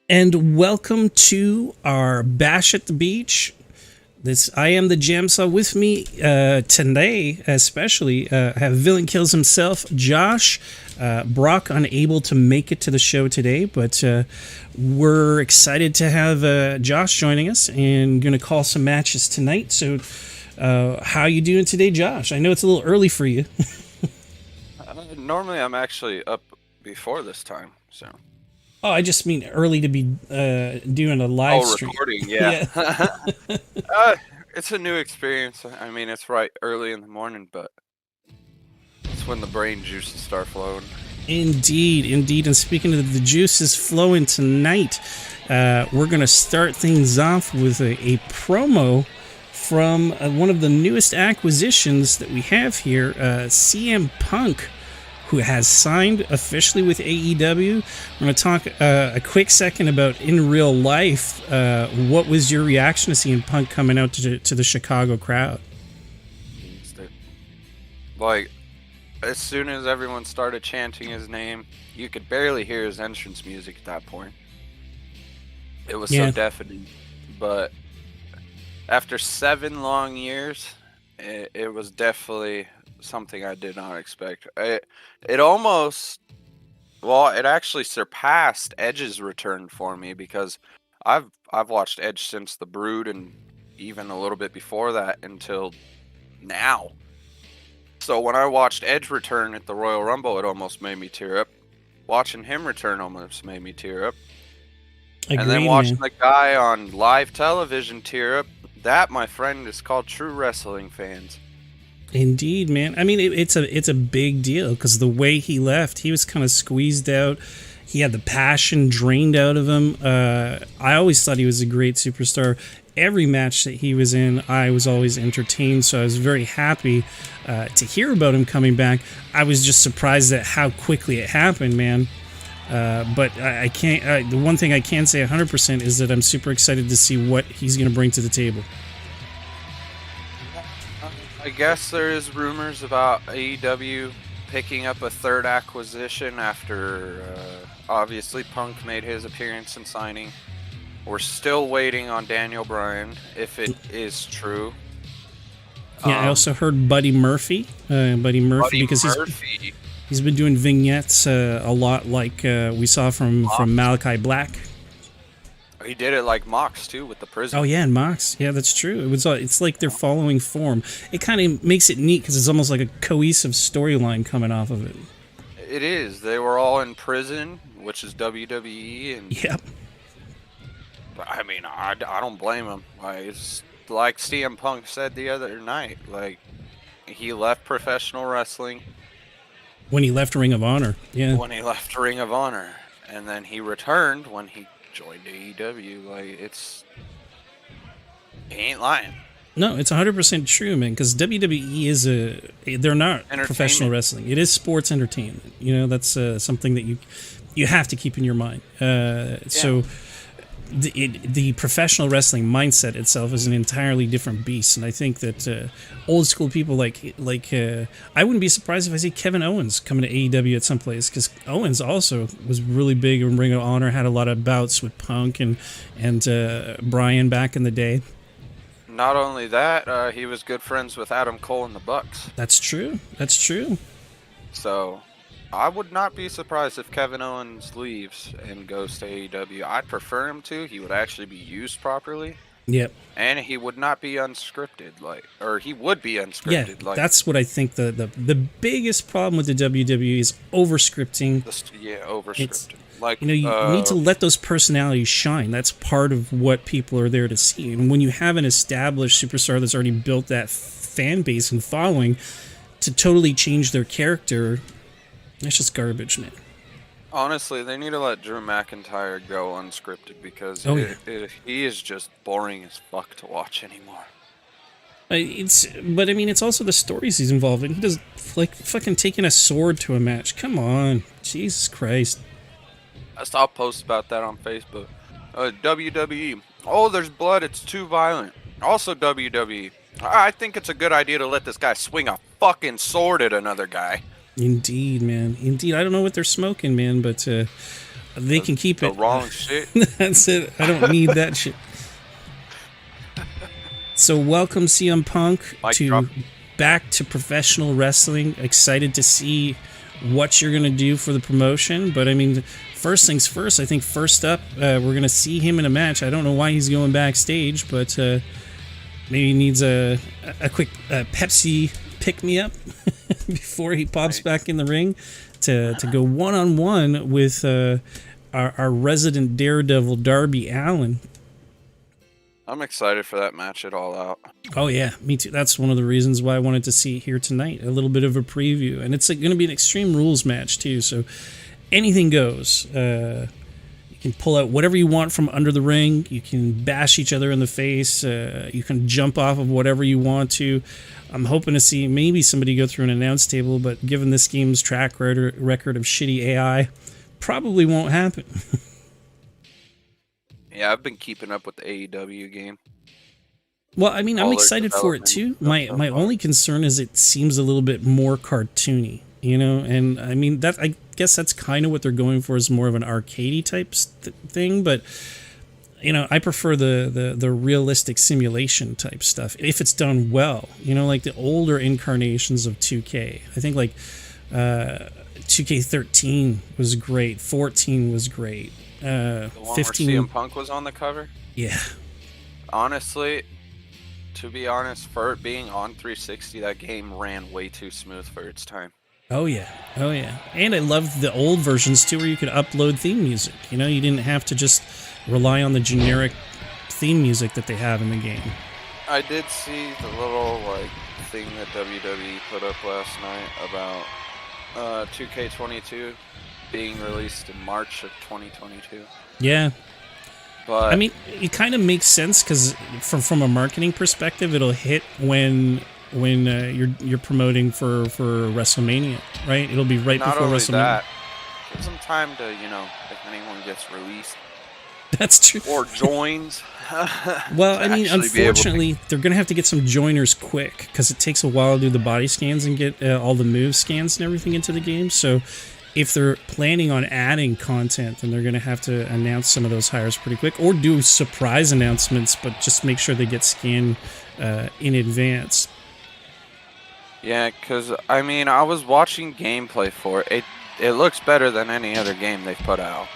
And welcome to our Bash at the Beach. I am the JamSaw. With me today, especially, I have Villain Kills himself, Josh. Brock unable to make it to the show today, but we're excited to have Josh joining us and going to call some matches tonight. So, how you doing today, Josh? I know it's a little early for you. Normally, I'm actually up before this time, so. Oh, I just mean early to be doing a live stream. Recording, yeah. It's a new experience. I mean, it's right early in the morning, but it's when the brain juices start flowing. Indeed, indeed. And speaking of the juices flowing tonight, we're going to start things off with a promo from one of the newest acquisitions that we have here, CM Punk, who has signed officially with AEW. We're going to talk a quick second about in real life. What was your reaction to CM Punk coming out to the Chicago crowd? Like, as soon as everyone started chanting his name, you could barely hear his entrance music at that point. It was so deafening. But after 7 long years, it was definitely something I did not expect. It almost, well, it actually surpassed Edge's return for me, because I've watched Edge since the Brood and even a little bit before that until now. So when I watched Edge return at the Royal Rumble, it almost made me tear up. Watching him return almost made me tear up. Agreed, and then watching the guy on live television tear up, that, my friend, is called true wrestling fans. Indeed, man. I mean, it's a big deal because the way he left, he was kind of squeezed out. He had the passion drained out of him. I always thought he was a great superstar. Every match that he was in, I was always entertained. So I was very happy to hear about him coming back. I was just surprised at how quickly it happened, man. But I can't. The one thing I can say 100% is that I'm super excited to see what he's going to bring to the table. I guess there is rumors about AEW picking up a third acquisition after obviously Punk made his appearance and signing. We're still waiting on Daniel Bryan, if it is true. Yeah, I also heard Buddy Murphy. Because he's been doing vignettes a lot, like we saw from Malikai Black. He did it like Mox too, with the prison. Oh yeah, and Mox. Yeah, that's true. It's like they're following form. It kind of makes it neat because it's almost like a cohesive storyline coming off of it. It is. They were all in prison, which is WWE, and yep. I mean, I don't blame him. It's like CM Punk said the other night. Like, he left professional wrestling when he left Ring of Honor. Yeah. When he left Ring of Honor, and then he returned when he joined AEW. Like, he ain't lying. No, it's 100% true, man, because WWE is they're not professional wrestling. It is sports entertainment. You know, that's something that you have to keep in your mind. So the professional wrestling mindset itself is an entirely different beast, and I think that old school people like I wouldn't be surprised if I see Kevin Owens coming to AEW at some place, because Owens also was really big in Ring of Honor, had a lot of bouts with Punk and Bryan back in the day. Not only that, he was good friends with Adam Cole and the Bucks. That's true. That's true. So I would not be surprised if Kevin Owens leaves and goes to AEW. I'd prefer him to. He would actually be used properly. Yep. And he would not be unscripted, or he would be unscripted. Yeah, that's what I think the biggest problem with the WWE is overscripting. Overscripted. You need to let those personalities shine. That's part of what people are there to see. And when you have an established superstar that's already built that fan base and following, to totally change their character, that's just garbage, man. Honestly, they need to let Drew McIntyre go unscripted, because he is just boring as fuck to watch anymore. But I mean, it's also the stories he's involved in. He does like fucking taking a sword to a match. Come on, Jesus Christ. I saw posts about that on Facebook. WWE. Oh, there's blood. It's too violent. Also, WWE. I think it's a good idea to let this guy swing a fucking sword at another guy. Indeed, man. Indeed. I don't know what they're smoking, man, but They can keep the it. wrong shit. That's it. I don't need that shit. So welcome CM Punk back to professional wrestling. Excited to see what you're going to do for the promotion. But I mean, first things first, I think first up, we're going to see him in a match. I don't know why he's going backstage, but maybe he needs a quick Pepsi pick-me-up before he pops back in the ring to go one-on-one with our resident daredevil, Darby Allin. I'm excited for that match at All Out. Oh, yeah, me too. That's one of the reasons why I wanted to see it here tonight. A little bit of a preview. And it's going to be an Extreme Rules match, too. So anything goes. You can pull out whatever you want from under the ring. You can bash each other in the face. You can jump off of whatever you want to. I'm hoping to see maybe somebody go through an announce table, but given this game's track record of shitty AI, probably won't happen. Yeah, I've been keeping up with the AEW game. Well, I mean, I'm excited for it too. My only concern is it seems a little bit more cartoony, you know? And I mean, that I guess that's kind of what they're going for, is more of an arcadey type thing, but you know, I prefer the realistic simulation type stuff if it's done well. You know, like the older incarnations of 2K. I think like 2K13 was great, 14 was great. The one 15 where CM Punk was on the cover? Yeah. Honestly, to be honest, for it being on 360, that game ran way too smooth for its time. Oh yeah, oh yeah. And I loved the old versions too, where you could upload theme music. You know, you didn't have to just rely on the generic theme music that they have in the game. I did see the little like thing that WWE put up last night about 2K22 being released in March of 2022. Yeah. But I mean, it kind of makes sense because from a marketing perspective, it'll hit when you're promoting for WrestleMania, right? It'll be right before WrestleMania. That, give some time to, you know, if anyone gets released. That's true. Or joins. Well, I mean, unfortunately, they're going to have to get some joiners quick because it takes a while to do the body scans and get all the move scans and everything into the game. So if they're planning on adding content, then they're going to have to announce some of those hires pretty quick, or do surprise announcements, but just make sure they get scanned in advance. Yeah, because, I mean, I was watching gameplay for it. It looks better than any other game they've put out.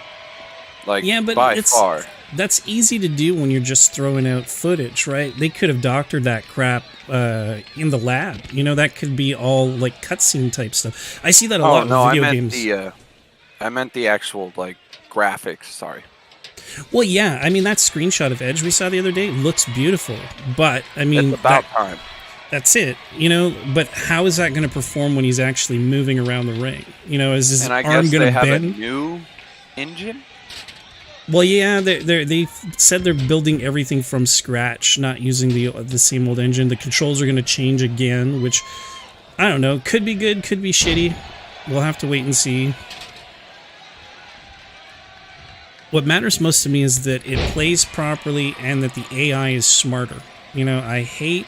Like, yeah, but by far. That's easy to do when you're just throwing out footage, right? They could have doctored that crap in the lab. You know, that could be all, like, cutscene type stuff. I see that a lot with video games. I meant the actual, like, graphics, sorry. Well, yeah, I mean, that screenshot of Edge we saw the other day looks beautiful, but, I mean... It's about time. That's it, you know, but how is that going to perform when he's actually moving around the ring? You know, is his arm going to bend? And I guess they have a new engine? Well, yeah, they said they're building everything from scratch, not using the same old engine. The controls are going to change again, which, I don't know, could be good, could be shitty. We'll have to wait and see. What matters most to me is that it plays properly and that the AI is smarter. You know, I hate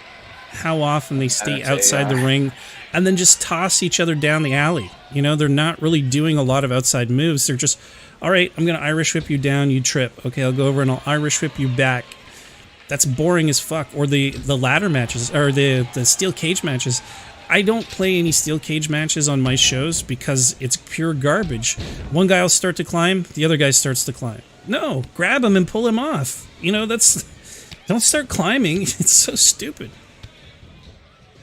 how often they stay outside the ring and then just toss each other down the alley. You know, they're not really doing a lot of outside moves. They're just, all right, I'm going to Irish whip you down, you trip. Okay, I'll go over and I'll Irish whip you back. That's boring as fuck. Or the ladder matches, or the steel cage matches. I don't play any steel cage matches on my shows because it's pure garbage. One guy will start to climb, the other guy starts to climb. No, grab him and pull him off. You know, don't start climbing. It's so stupid.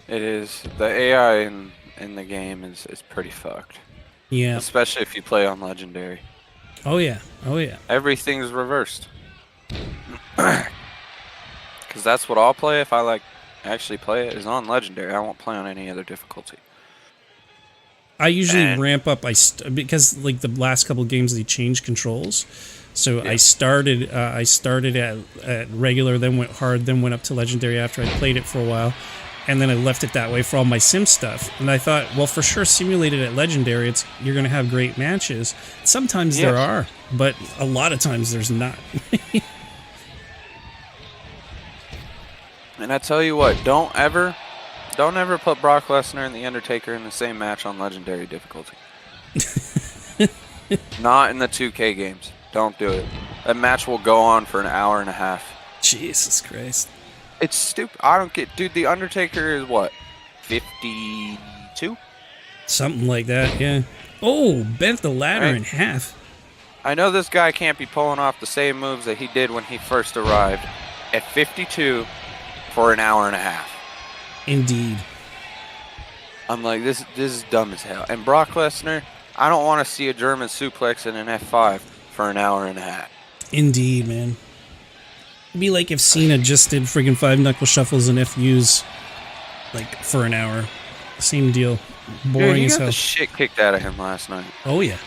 It is. The AI in the game is pretty fucked. Yeah. Especially if you play on Legendary. Oh, yeah. Oh, yeah. Everything's reversed. Because that's what I'll play if I actually play it, is on Legendary. I won't play on any other difficulty. I usually ramp up because like the last couple of games they changed controls. So yeah. I started at regular, then went hard, then went up to Legendary after I played it for a while. And then I left it that way for all my sim stuff. And I thought, well, for sure, simulated at Legendary, you're going to have great matches. Sometimes there are, but a lot of times there's not. And I tell you what, don't ever put Brock Lesnar and The Undertaker in the same match on Legendary difficulty. Not in the 2K games. Don't do it. That match will go on for an hour and a half. Jesus Christ. It's stupid. I don't get... Dude, The Undertaker is what? 52? Something like that, yeah. Oh, bent the ladder in half. I know this guy can't be pulling off the same moves that he did when he first arrived at 52 for an hour and a half. Indeed. I'm like, this is dumb as hell. And Brock Lesnar, I don't want to see a German suplex in an F5 for an hour and a half. Indeed, man. It'd be like if Cena just did friggin' 5-knuckle shuffles and FUs, like, for an hour. Same deal. Boring as hell. He got the shit kicked out of him last night. Oh, yeah.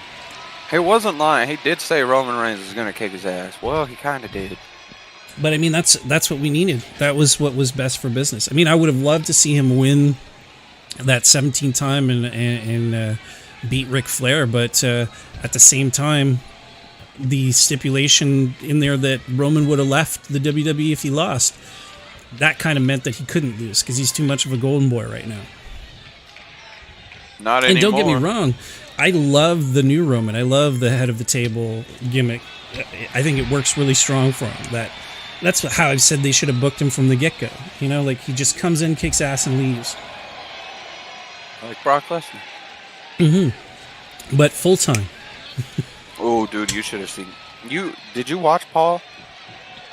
He wasn't lying. He did say Roman Reigns was going to kick his ass. Well, he kind of did. But, I mean, that's what we needed. That was what was best for business. I mean, I would have loved to see him win that 17th time and beat Ric Flair, but at the same time, the stipulation in there that Roman would have left the WWE if he lost, that kind of meant that he couldn't lose because he's too much of a golden boy right now. Not anymore. And don't get me wrong, I love the new Roman. I love the head of the table gimmick. I think it works really strong for him. That's how I've said they should have booked him from the get-go. You know, like he just comes in, kicks ass, and leaves. Like Brock Lesnar. Mm-hmm. But full-time. Oh, dude, you should have seen. Did you watch Paul?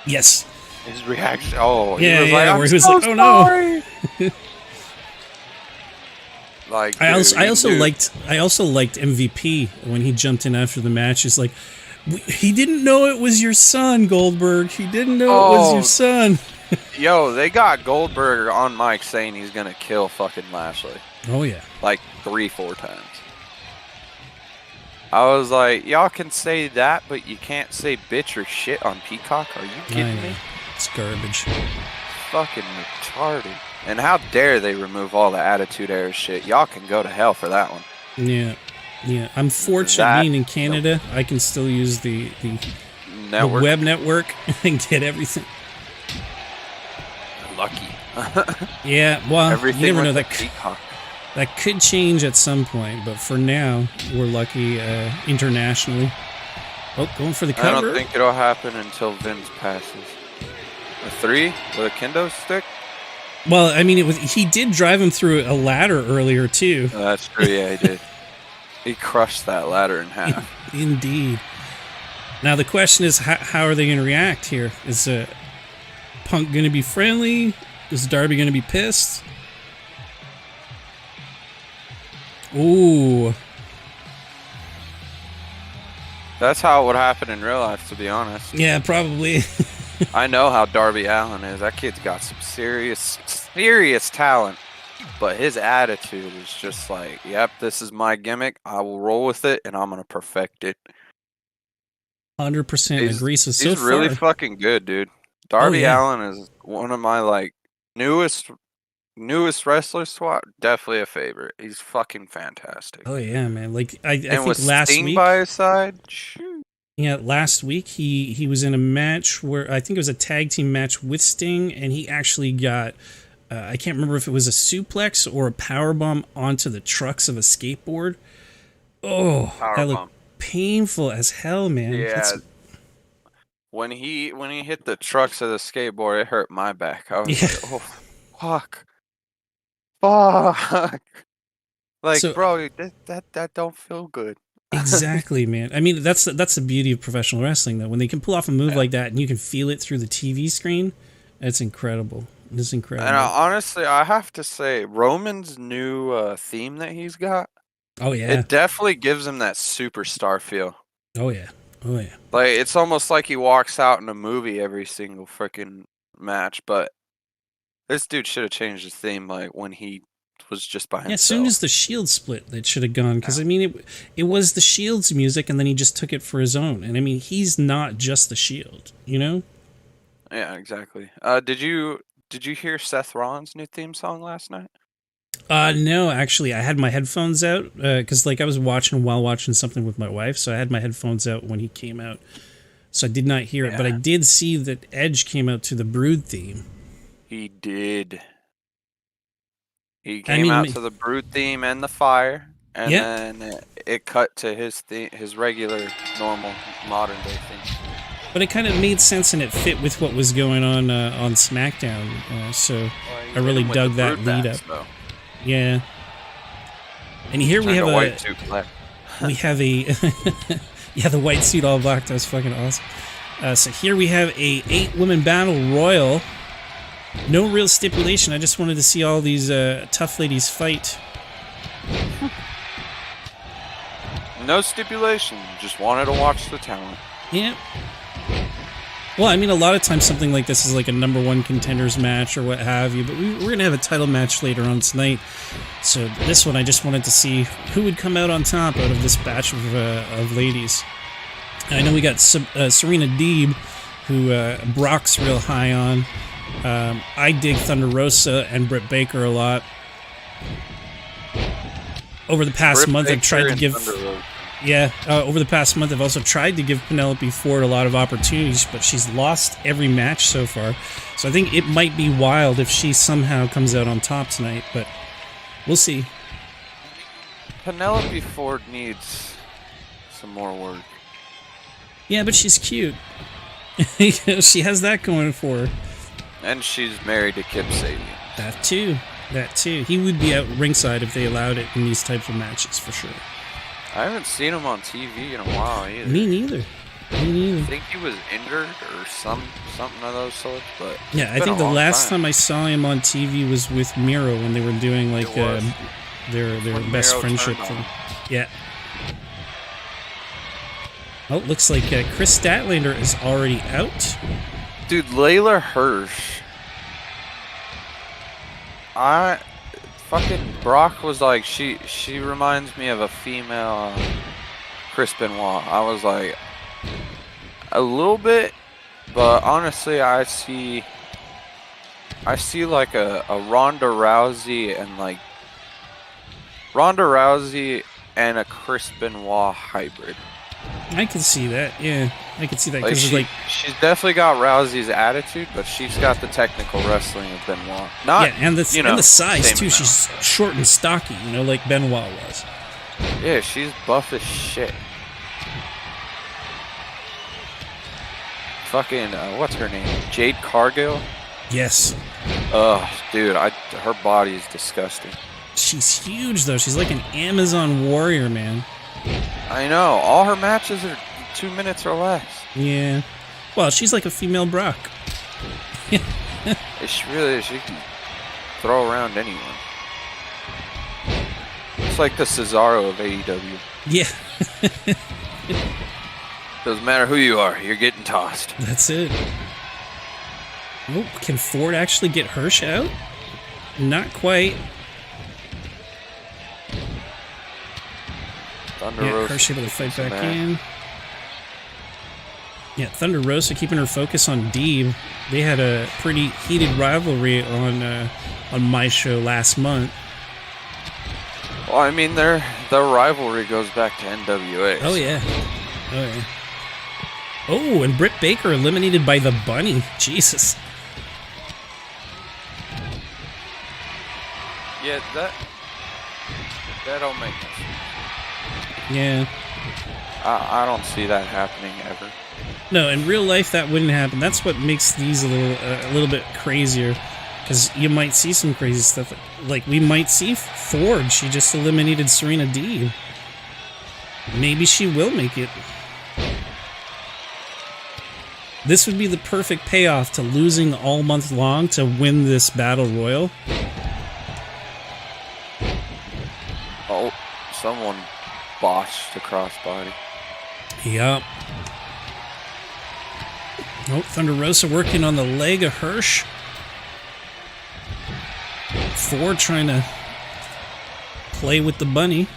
Yes. His reaction. Oh, yeah, he was yeah. like, Where he was like, "Oh no." Like, dude, I also liked MVP when he jumped in after the match. He's like, he didn't know it was your son, Goldberg. He didn't know it was your son. Yo, they got Goldberg on mic saying he's gonna kill fucking Lashley. Oh yeah, like 3-4 times. I was like, y'all can say that, but you can't say bitch or shit on Peacock. Are you kidding me? It's garbage. Fucking retarded. And how dare they remove all the Attitude Era shit? Y'all can go to hell for that one. Yeah. Yeah. I'm fortunate being in Canada, I can still use the web network and get everything. Lucky. Yeah, well, everything you never know. That could change at some point, but for now, we're lucky internationally. Oh, going for the cover. I don't think it'll happen until Vince passes. A 3 with a kendo stick? Well, I mean, he did drive him through a ladder earlier, too. Oh, that's true, yeah, he did. He crushed that ladder in half. Indeed. Now, the question is, how are they going to react here? Is Punk going to be friendly? Is Darby going to be pissed? Ooh. That's how it would happen in real life, to be honest. Yeah, probably. I know how Darby Allin is. That kid's got some serious talent. But his attitude is just like, yep, this is my gimmick. I will roll with it, and I'm going to perfect it. 100% agree. So he's really fucking good, dude. Darby Allin is one of my, like, newest wrestlers. Definitely a favorite. He's fucking fantastic. Oh, yeah, man. Like, I think with last Sting week... by his side, shoot. Yeah, last week he was in a match where I think it was a tag team match with Sting, and he actually got I can't remember if it was a suplex or a powerbomb onto the trucks of a skateboard. Oh, that looked painful as hell, man. Yeah. When he hit the trucks of the skateboard, it hurt my back. I was like, oh, fuck. Like, so, bro, that don't feel good. Exactly, man. I mean, that's the beauty of professional wrestling, though. When they can pull off a move like that and you can feel it through the TV screen, it's incredible. It's incredible. And honestly, I have to say, Roman's new theme that he's got, oh yeah, it definitely gives him that superstar feel. Oh yeah, oh yeah. Like, it's almost like he walks out in a movie every single freaking match. But this dude should have changed his theme, like when he was just by himself. Yeah, as soon as the Shield split, it should have gone, because I mean, it was the Shield's music, and then he just took it for his own. And I mean, he's not just the Shield, you know? Yeah, exactly. Did you hear Seth Rollins' new theme song last night? No, actually, I had my headphones out because like I was watching while watching something with my wife, so I had my headphones out when he came out, so I did not hear it. But I did see that Edge came out to the Brood theme. He did. He came out to the Brood theme and the Fire. and then it cut to his regular, normal, modern day thing. But it kind of made sense and it fit with what was going on SmackDown. So I really dug that lead up. Though. Yeah. And here we have a white suit black. We have a the white suit all black. That was fucking awesome. So here we have a 8-woman battle royal. No real stipulation. I just wanted to see all these tough ladies fight. No stipulation. Just wanted to watch the talent. Yeah. Well, I mean, a lot of times something like this is like a #1 contenders match or what have you, but we're going to have a title match later on tonight. So this one, I just wanted to see who would come out on top out of this batch of ladies. I know we got Serena Deeb, who Brock's real high on. I dig Thunder Rosa and Britt Baker a lot. Over the past month, I've tried to give... over the past month, I've also tried to give Penelope Ford a lot of opportunities, but she's lost every match so far. So I think it might be wild if she somehow comes out on top tonight, but we'll see. Penelope Ford needs some more work. Yeah, but she's cute. She has that going for her. And she's married to Kip Sabian. That too. He would be out ringside if they allowed it in these types of matches, for sure. I haven't seen him on TV in a while either. Me neither. I think he was injured or something of those sorts, but yeah, I think the last time I saw him on TV was with Miro when they were doing like their best Miro friendship thing. Yeah. Oh, looks like Chris Statlander is already out. Dude, Layla Hirsch. Fucking Brock was like, she reminds me of a female Chris Benoit. I was like, a little bit, but honestly, I see like a Ronda Rousey and a Chris Benoit hybrid. I can see that. Yeah, I can see that because she's definitely got Rousey's attitude, but she's got the technical wrestling of Benoit. And the size too. She's short and stocky, like Benoit was. Yeah, she's buff as shit. Fucking what's her name? Jade Cargill. Yes. Dude, her body is disgusting. She's huge though. She's like an Amazon warrior, man. I know. All her matches are 2 minutes or less. Yeah. Well, she's like a female Brock. She can throw around anyone. It's like the Cesaro of AEW. Yeah. Doesn't matter who you are, you're getting tossed. That's it. Oh, can Ford actually get Hirsch out? Not quite. Hirsch able to fight back in. Yeah, Thunder Rosa keeping her focus on Deeb. They had a pretty heated rivalry on my show last month. Well, I mean, their rivalry goes back to NWA. Oh, yeah. Oh, and Britt Baker eliminated by the Bunny. Jesus. Yeah, that don't make sense. Yeah. I don't see that happening ever. No, in real life that wouldn't happen. That's what makes these a little bit crazier, because you might see some crazy stuff. Like we might see Ford. She just eliminated Serena Deeb. Maybe she will make it. This would be the perfect payoff to losing all month long to win this battle royal. Oh, someone botched the crossbody. Yep. Oh, Thunder Rosa working on the leg of Hirsch. Ford trying to play with the bunny.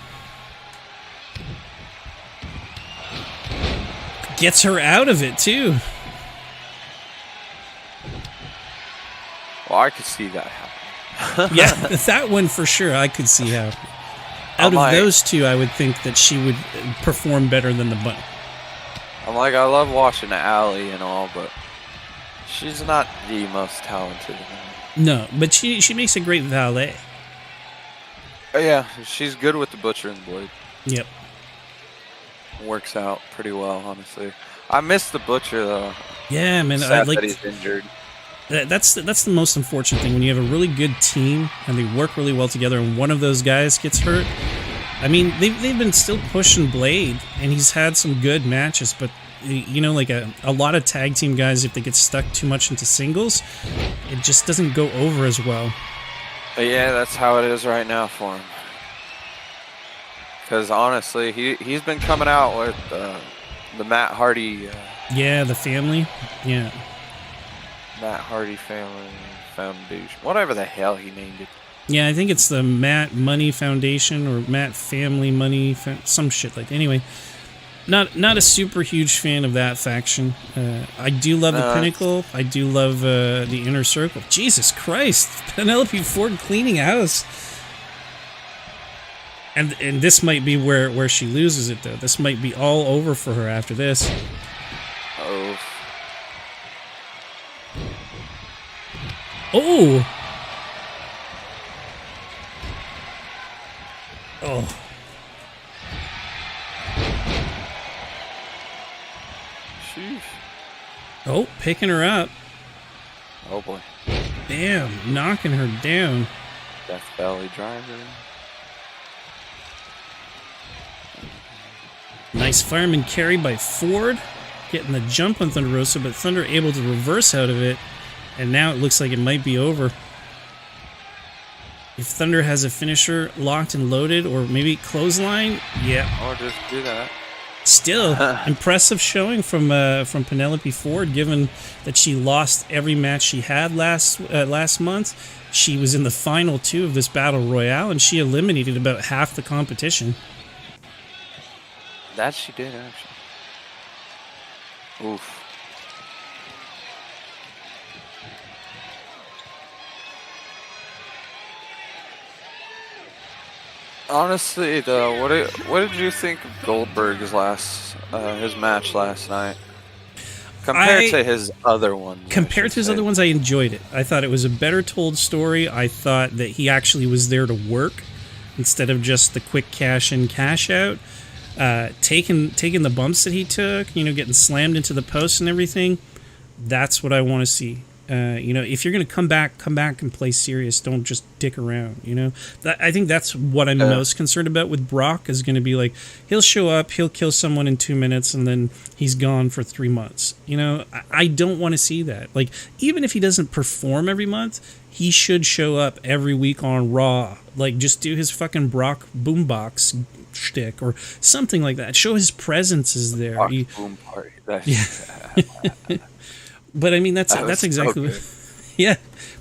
Gets her out of it, too. Well, I could see that happening. Yeah, that one for sure I could see happening. Out of those two, I would think that she would perform better than the bunny. I'm like, I love watching Allie and all, but she's not the most talented. No, but she makes a great valet. Yeah, she's good with the Butcher and Blade. Yep. Works out pretty well, honestly. I miss the Butcher though. Yeah, man. Sad that he's injured. That's the most unfortunate thing when you have a really good team and they work really well together, and one of those guys gets hurt. I mean, they've been still pushing Blade, and he's had some good matches, but you know, like a lot of tag team guys, if they get stuck too much into singles, it just doesn't go over as well. But yeah, that's how it is right now for him. Because honestly, he's been coming out with the Matt Hardy. Yeah, the family. Yeah. Matt Hardy Family Foundation, whatever the hell he named it. Yeah, I think it's the Matt Money Foundation or Matt Family Money, some shit like that. Anyway, not a super huge fan of that faction. I do love the Pinnacle. I do love the Inner Circle. Jesus Christ, Penelope Ford cleaning house. And this might be where she loses it, though. This might be all over for her after this. Oh. Oh! Oh. Sheesh. Oh, picking her up. Oh, boy. Damn, knocking her down. Death Valley Driver. Nice fireman carry by Ford. Getting the jump on Thunder Rosa, but Thunder able to reverse out of it. And now it looks like it might be over. If Thunder has a finisher locked and loaded, or maybe clothesline, yeah. Or just do that. Still, impressive showing from Penelope Ford, given that she lost every match she had last month. She was in the final 2 of this Battle Royale, and she eliminated about half the competition. That she did, actually. Oof. Honestly, though, what did you think of Goldberg's his match last night compared to his other ones? Compared to his other ones, I enjoyed it. I thought it was a better told story. I thought that he actually was there to work instead of just the quick cash in, cash out. Taking the bumps that he took, you know, getting slammed into the post and everything. That's what I want to see. You know, if you're going to come back and play serious. Don't just dick around, you know. I think that's what I'm most concerned about with Brock, is going to be like, he'll show up, he'll kill someone in 2 minutes, and then he's gone for 3 months. You know, I don't want to see that. Like, even if he doesn't perform every month, he should show up every week on Raw. Like, just do his fucking Brock boombox shtick or something like that. Show his presence is there. Boom party. Yeah. But I mean, that's exactly so yeah.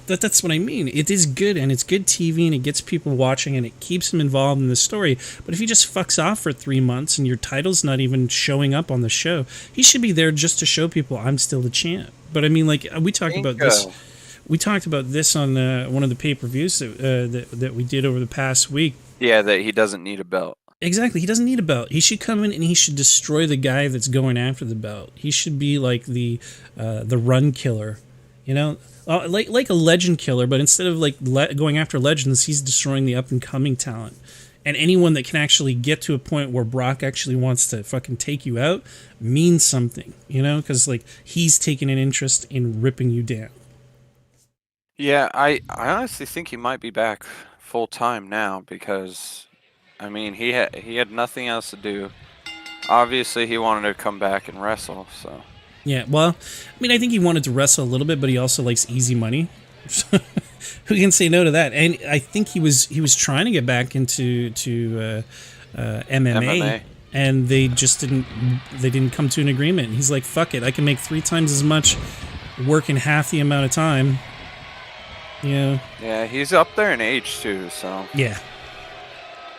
That's what I mean. It is good, and it's good TV, and it gets people watching, and it keeps them involved in the story. But if he just fucks off for 3 months and your title's not even showing up on the show, he should be there just to show people I'm still the champ. But I mean, like, we talked about this. We talked about this on one of the pay-per-views that we did over the past week. Yeah, that he doesn't need a belt. Exactly. He doesn't need a belt. He should come in and he should destroy the guy that's going after the belt. He should be like the run killer, you know, like a legend killer. But instead of like going after legends, he's destroying the up and coming talent. And anyone that can actually get to a point where Brock actually wants to fucking take you out means something, you know, because like he's taking an interest in ripping you down. Yeah, I honestly think he might be back full time now because, I mean, he had nothing else to do. Obviously, he wanted to come back and wrestle. So yeah, well, I mean, I think he wanted to wrestle a little bit, but he also likes easy money. Who can say no to that? And I think he was trying to get back into MMA, and they just didn't come to an agreement. And he's like, "Fuck it, I can make 3 times as much, work in half the amount of time." Yeah. Yeah, he's up there in age too. So yeah.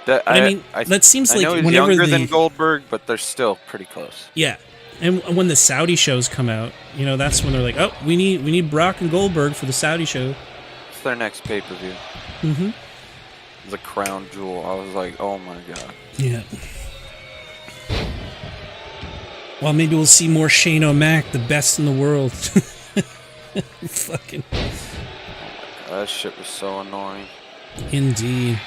That seems like I know he's whenever younger than Goldberg, but they're still pretty close. Yeah, and when the Saudi shows come out, you know, that's when they're like, "Oh, we need Brock and Goldberg for the Saudi show." It's their next pay-per-view. Mm-hmm. The crown jewel. I was like, "Oh my god." Yeah. Well, maybe we'll see more Shane O'Mac, the best in the world. Fucking. Oh my god, that shit was so annoying. Indeed.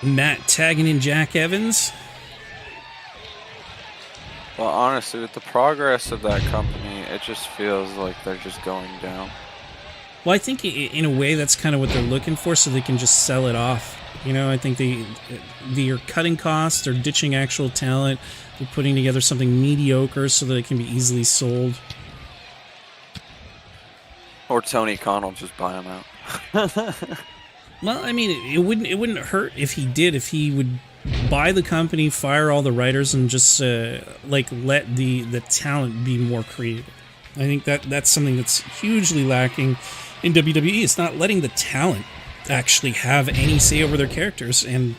Matt tagging in Jack Evans. Well, honestly, with the progress of that company, it just feels like they're just going down. Well, I think in a way that's kind of what they're looking for, so they can just sell it off. You know, I think they're cutting costs, they're ditching actual talent, they're putting together something mediocre so that it can be easily sold. Or Tony Khan will just buy them out. Well, I mean, it wouldn't hurt if he did. If he would buy the company, fire all the writers, and just like let the talent be more creative. I think that's something that's hugely lacking in WWE. It's not letting the talent actually have any say over their characters. And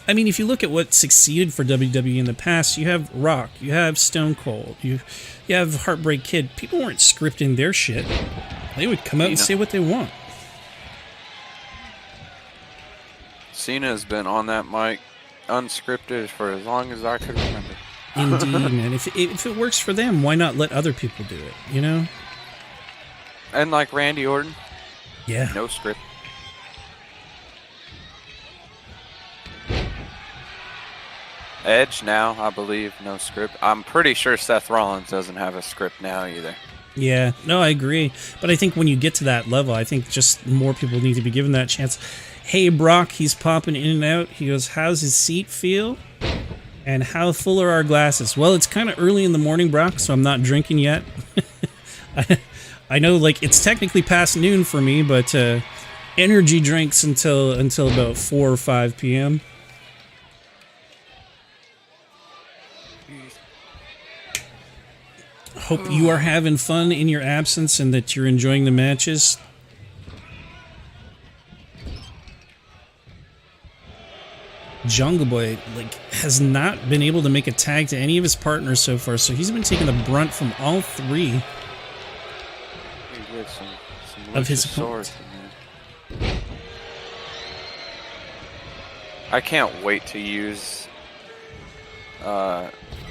I mean, if you look at what succeeded for WWE in the past, you have Rock, you have Stone Cold, you have Heartbreak Kid. People weren't scripting their shit. They would come out and say what they want. Cena's been on that mic unscripted for as long as I could remember. Indeed, man. If it works for them, why not let other people do it, you know? And like Randy Orton. Yeah. No script. Edge now, I believe, no script. I'm pretty sure Seth Rollins doesn't have a script now either. Yeah, no, I agree. But I think when you get to that level, I think just more people need to be given that chance. Hey, Brock, he's popping in and out. He goes, how's his seat feel? And how full are our glasses? Well, it's kind of early in the morning, Brock, so I'm not drinking yet. I know, like, it's technically past noon for me, but energy drinks until about 4 or 5 p.m. Hope you are having fun in your absence and that you're enjoying the matches. Jungle Boy has not been able to make a tag to any of his partners so far, so he's been taking the brunt from all three of his opponents. I can't wait to use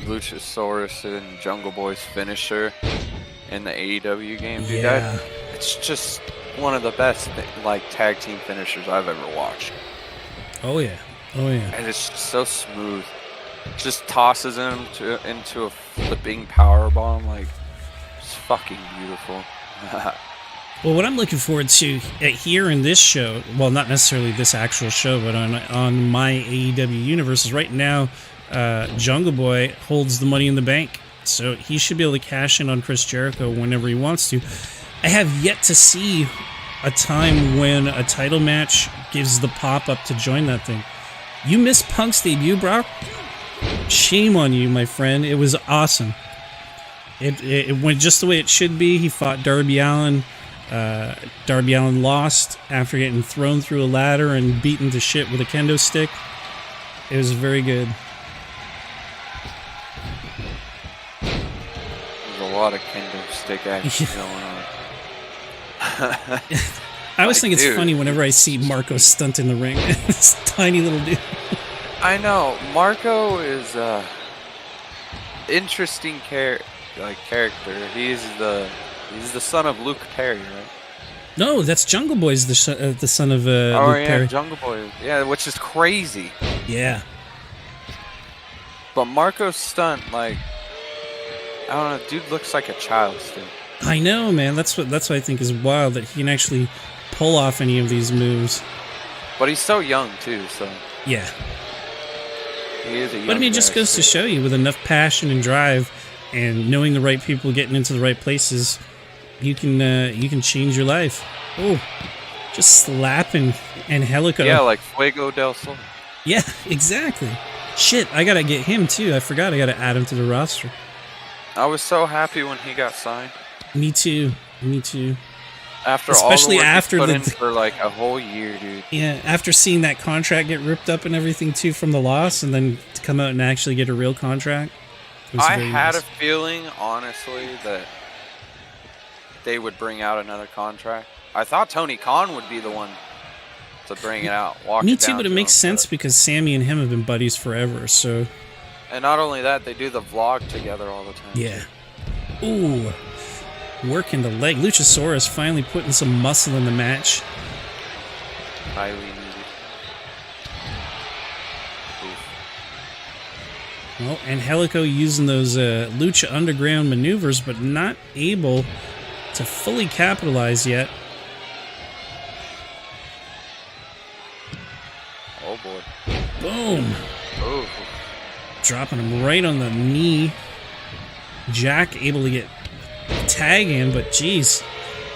Luchasaurus and Jungle Boy's finisher in the AEW game, dude. Yeah. It's just one of the best tag team finishers I've ever watched. Oh yeah. Oh yeah. And it's just so smooth. Just tosses him into a flipping power bomb. It's fucking beautiful. Well, what I'm looking forward to here in this show, well, not necessarily this actual show, but on my AEW universe, is right now Jungle Boy holds the Money in the Bank, so he should be able to cash in on Chris Jericho whenever he wants to. I have yet to see a time when a title match gives the pop-up to join that thing. You missed Punk's debut, Brock? Shame on you, my friend. It was awesome. It went just the way it should be. He fought Darby Allin. Darby Allin lost after getting thrown through a ladder and beaten to shit with a kendo stick. It was very good. There's a lot of kendo stick action going on. I always think it's funny whenever I see Marco stunt in the ring. This tiny little dude. I know. Marco is interesting character. He's the son of Luke Perry, right? No, that's Jungle Boy's the son of Luke Perry. Jungle Boy. Yeah, which is crazy. Yeah. But Marco's stunt, I don't know, dude looks like a child still. I know, man. That's what I think is wild, that he can actually pull off any of these moves. But he's so young too, so yeah. He is a young But I mean, it just goes to show you, with enough passion and drive, and knowing the right people, getting into the right places, you can change your life. Oh, just slapping Angelico. Yeah, like Fuego del Sol. Yeah, exactly. Shit, I gotta get him too. I forgot. I gotta add him to the roster. I was so happy when he got signed. Me too. After especially all the work after he put in for a whole year, dude. Yeah, after seeing that contract get ripped up and everything too from the loss, and then to come out and actually get a real contract. I had a feeling, honestly, that they would bring out another contract. I thought Tony Khan would be the one to bring it out. Me too, but it makes sense because Sammy and him have been buddies forever. So. And not only that, they do the vlog together all the time. Yeah. Ooh. Working the leg. Luchasaurus finally putting some muscle in the match. Highly needed. Well, Angelico using those Lucha Underground maneuvers, but not able to fully capitalize yet. Oh, boy. Boom. Oh. Dropping him right on the knee. Jack able to get a tag in, but geez.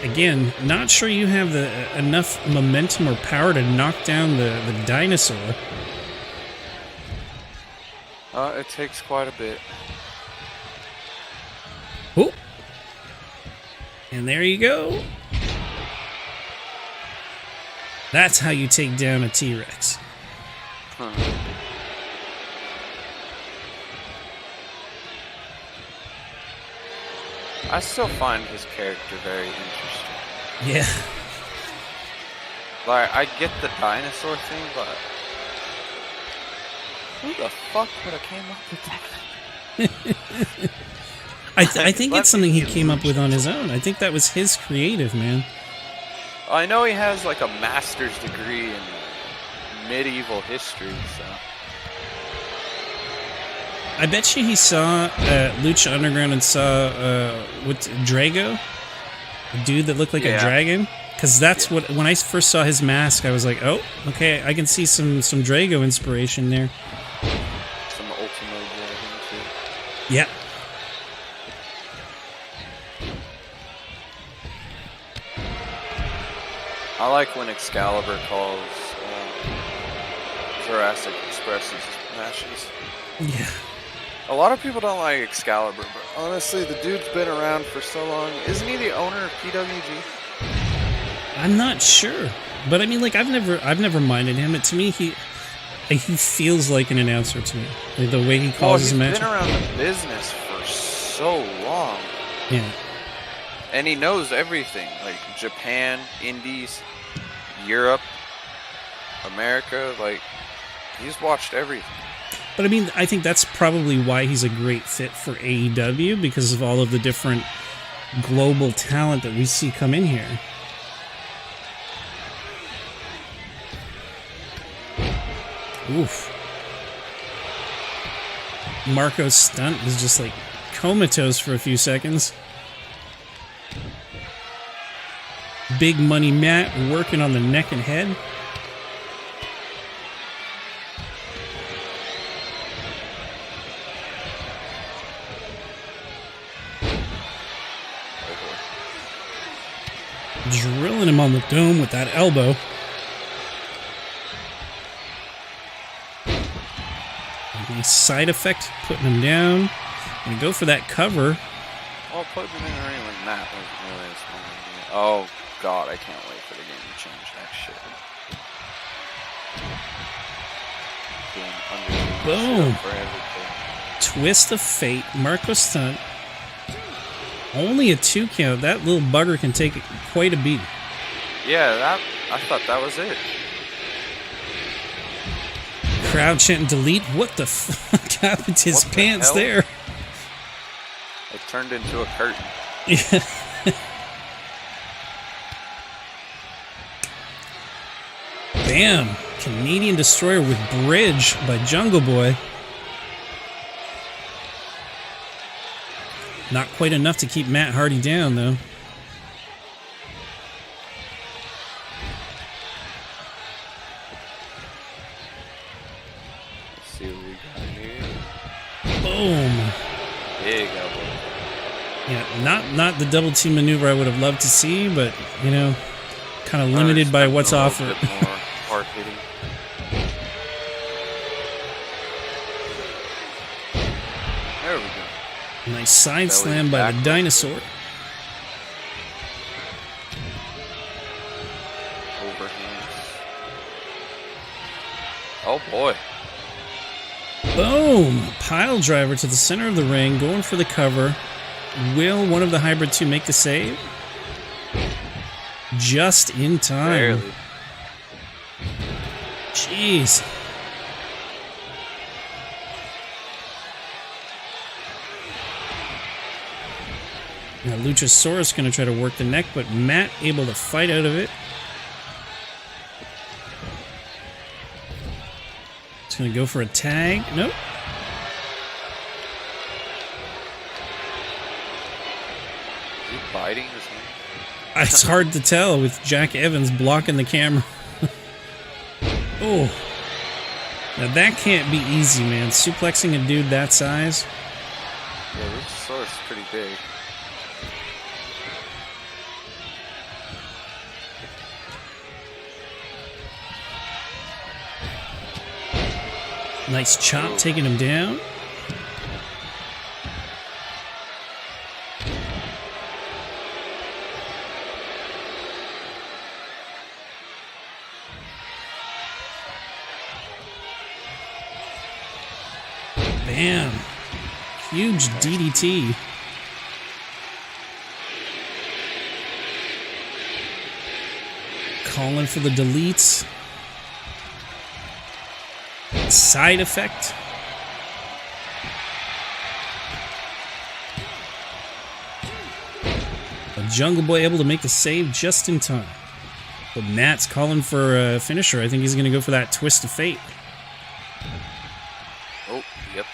Again, not sure you have enough momentum or power to knock down the dinosaur. It takes quite a bit. Oh. And there you go. That's how you take down a T-Rex. Huh. I still find his character very interesting. Yeah. Like, I get the dinosaur thing, but who the fuck would have came up with that? I think it's something he came up with on his own. I think that was his creative, man. I know he has like a master's degree in medieval history, so. I bet you he saw Lucha Underground and saw what's Drago, a dude that looked like a dragon. Because that's what, when I first saw his mask, I was like, oh, okay, I can see some Drago inspiration there. Some Ultimo Dragon too. Yeah. I like when Excalibur calls Jurassic Express's matches. Yeah. A lot of people don't like Excalibur, but honestly, the dude's been around for so long. Isn't he the owner of PWG? I'm not sure, but I mean, like, I've never minded him. To me, he feels like an announcer to me. Like, the way he calls his match. He's been around the business for so long. Yeah. And he knows everything, like Japan, Indies, Europe, America. Like, he's watched everything. But I mean, I think that's probably why he's a great fit for AEW, because of all of the different global talent that we see come in here. Oof. Marco's stunt is just like comatose for a few seconds. Big Money Matt working on the neck and head. Drilling him on the dome with that elbow. Nice side effect, putting him down. And go for that cover. Well, putting him in the ring like that was really a smart idea. Oh, God, I can't wait for the game to change that shit. Boom. For everything. Twist of fate. Marco stunt. Only a 2 count. That little bugger can take quite a beating. Yeah, I thought that was it. Crowd chanting delete. What the fuck happened to his pants there? It turned into a curtain. Yeah. Bam. Canadian Destroyer with Bridge by Jungle Boy. Not quite enough to keep Matt Hardy down, though. Let's see what we got here. Boom. Big elbow. Yeah, not the double team maneuver I would have loved to see, but, you know, kind of limited by what's offered. More hard hitting. There we go. Nice side slam by the dinosaur. Overhands. Oh boy. Boom! Pile driver to the center of the ring, going for the cover. Will one of the Hybrid 2 make the save? Just in time. Barely. Jeez. Now Luchasaurus going to try to work the neck, but Matt able to fight out of it. It's going to go for a tag. Nope. biting his hand? It's hard to tell with Jack Evans blocking the camera. Oh. Now that can't be easy, man. Suplexing a dude that size. Yeah, Luchasaurus is pretty big. Nice chop, taking him down. Bam. Huge DDT. Calling for the deletes. Side effect. A Jungle Boy able to make the save just in time. But Matt's calling for a finisher. I think he's going to go for that twist of fate. Oh, yep.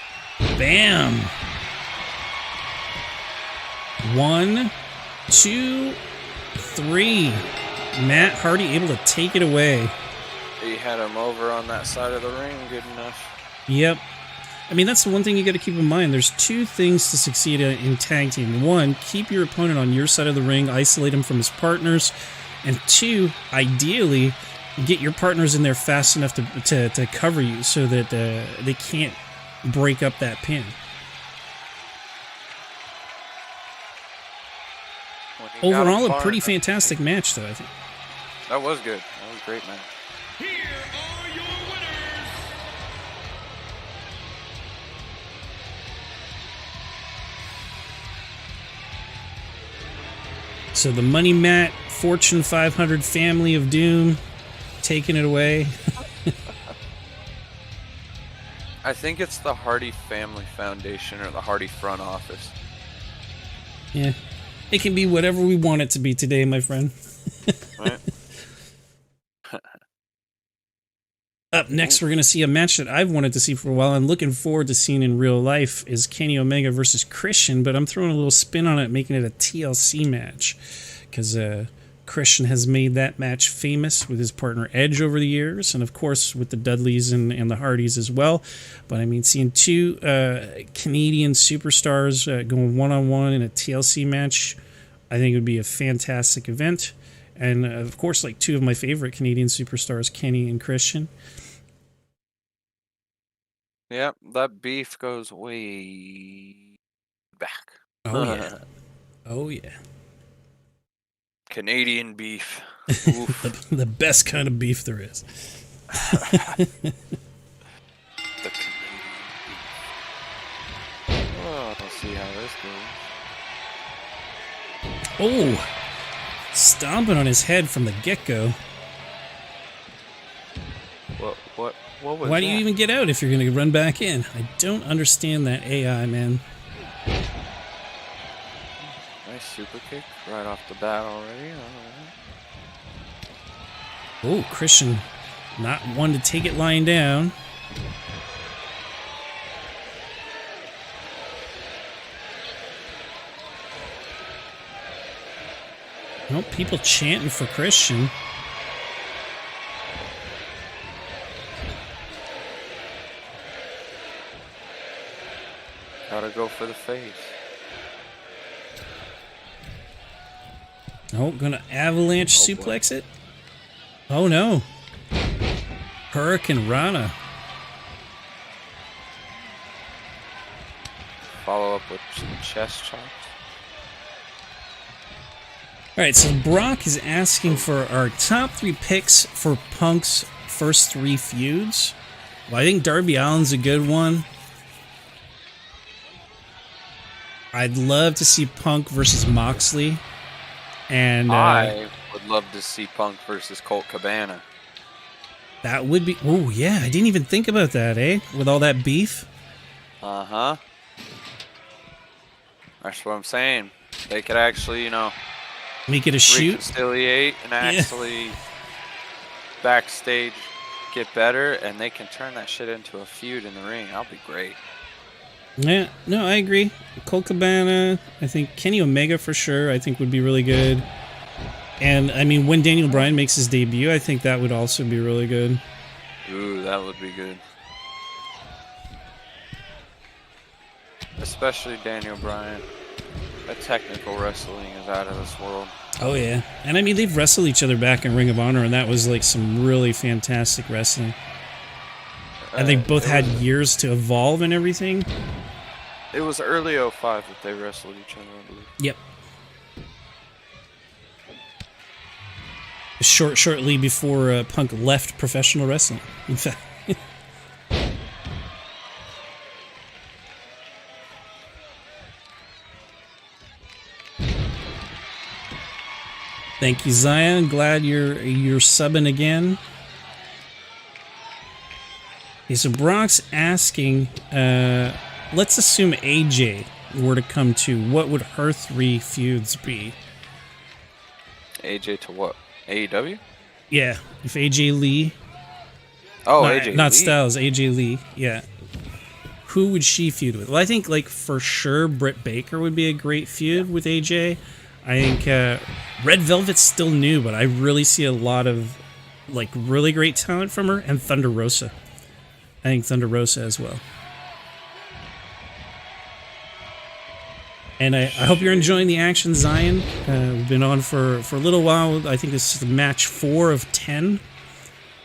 Bam. 1, 2, 3. Matt Hardy able to take it away. He had him over on that side of the ring good enough. Yep. I mean, that's the one thing you got to keep in mind. There's two things to succeed in tag team. One, keep your opponent on your side of the ring, isolate him from his partners. And two, ideally, get your partners in there fast enough to cover you so that they can't break up that pin. Overall, a pretty fantastic match, though, I think. That was good. That was a great match. Here are your winners. So the Money Mat, Fortune 500 Family of Doom, taking it away. I think it's the Hardy Family Foundation or the Hardy Front Office. Yeah. It can be whatever we want it to be today, my friend. Right? Up next, we're going to see a match that I've wanted to see for a while. I'm looking forward to seeing in real life is Kenny Omega versus Christian, but I'm throwing a little spin on it, making it a TLC match. Because Christian has made that match famous with his partner Edge over the years, and of course with the Dudleys and the Hardys as well. But I mean, seeing two Canadian superstars going one-on-one in a TLC match, I think it would be a fantastic event. And of course, like two of my favorite Canadian superstars, Kenny and Christian. Yep, that beef goes way back. Oh, yeah. Oh, yeah. Canadian beef. the best kind of beef there is. The Canadian beef. Oh, let's see how this goes. Oh, stomping on his head from the get-go. What was Why that? do you even get out if you're going to run back in? I don't understand that AI, man. Nice super kick right off the bat already. Oh, Christian not one to take it lying down. Oh, people chanting for Christian. Gotta go for the face. Oh, gonna avalanche suplex it? Oh no. Hurricane Rana. Follow up with some chest chops. Alright, so Brock is asking for our top 3 picks for Punk's first 3 feuds. Well, I think Darby Allin's a good one. I'd love to see Punk versus Moxley. And I would love to see Punk versus Colt Cabana. that would be... Oh, yeah, I didn't even think about that, eh? With all that beef. Uh-huh. That's what I'm saying. They could actually, you know... Make it a shoot. Reconciliate and actually backstage get better, and they can turn that shit into a feud in the ring. That'll be great. Yeah, no, I agree. Colt Cabana, I think Kenny Omega for sure, I think would be really good. And, I mean, when Daniel Bryan makes his debut, I think that would also be really good. Ooh, that would be good. Especially Daniel Bryan. That technical wrestling is out of this world. Oh, yeah. And, I mean, they've wrestled each other back in Ring of Honor, and that was, like, some really fantastic wrestling. And they both had years to evolve and everything. It was early 05 that they wrestled each other, I believe. Yep. Shortly before Punk left professional wrestling, in fact. Thank you, Zion. Glad you're subbing again. Okay, so Brock's asking, let's assume AJ were to come to, what would her 3 feuds be? AJ to what? AEW? Yeah, if AJ Lee. Oh, AJ not Lee. Styles, AJ Lee. Yeah. Who would she feud with? Well, I think, like, for sure, Britt Baker would be a great feud with AJ. I think Red Velvet's still new, but I really see a lot of, like, really great talent from her, and Thunder Rosa. I think Thunder Rosa as well. And I hope you're enjoying the action, Zion. We've been on for a little while. I think this is the match 4 of 10.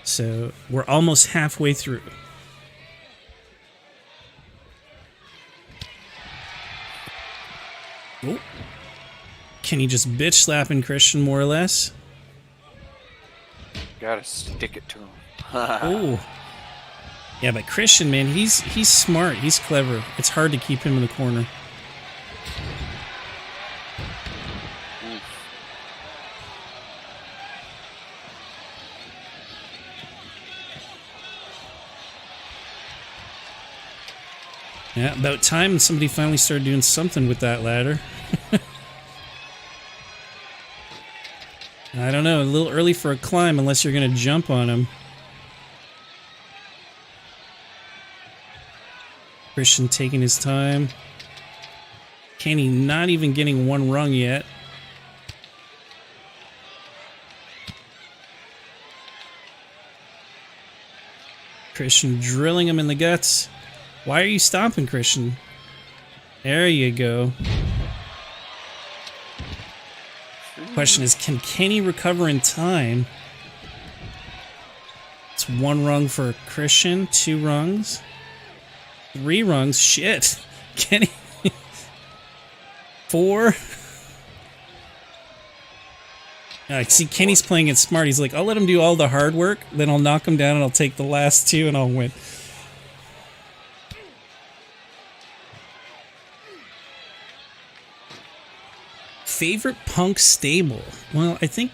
So we're almost halfway through. Oh. Can he just bitch slapping Christian more or less? Gotta stick it to him. Oh. Yeah, but Christian, man, he's smart. He's clever. It's hard to keep him in the corner. Yeah, about time somebody finally started doing something with that ladder. I don't know, a little early for a climb unless you're going to jump on him. Christian taking his time. Kenny not even getting one rung yet. Christian drilling him in the guts. Why are you stomping, Christian? There you go. Question is, can Kenny recover in time? It's 1 rung for Christian, 2 rungs, 3 rungs. Shit. Kenny. 4. I see Kenny's playing it smart. He's like, I'll let him do all the hard work, then I'll knock him down and I'll take the last 2 and I'll win. Favorite Punk stable? Well, I think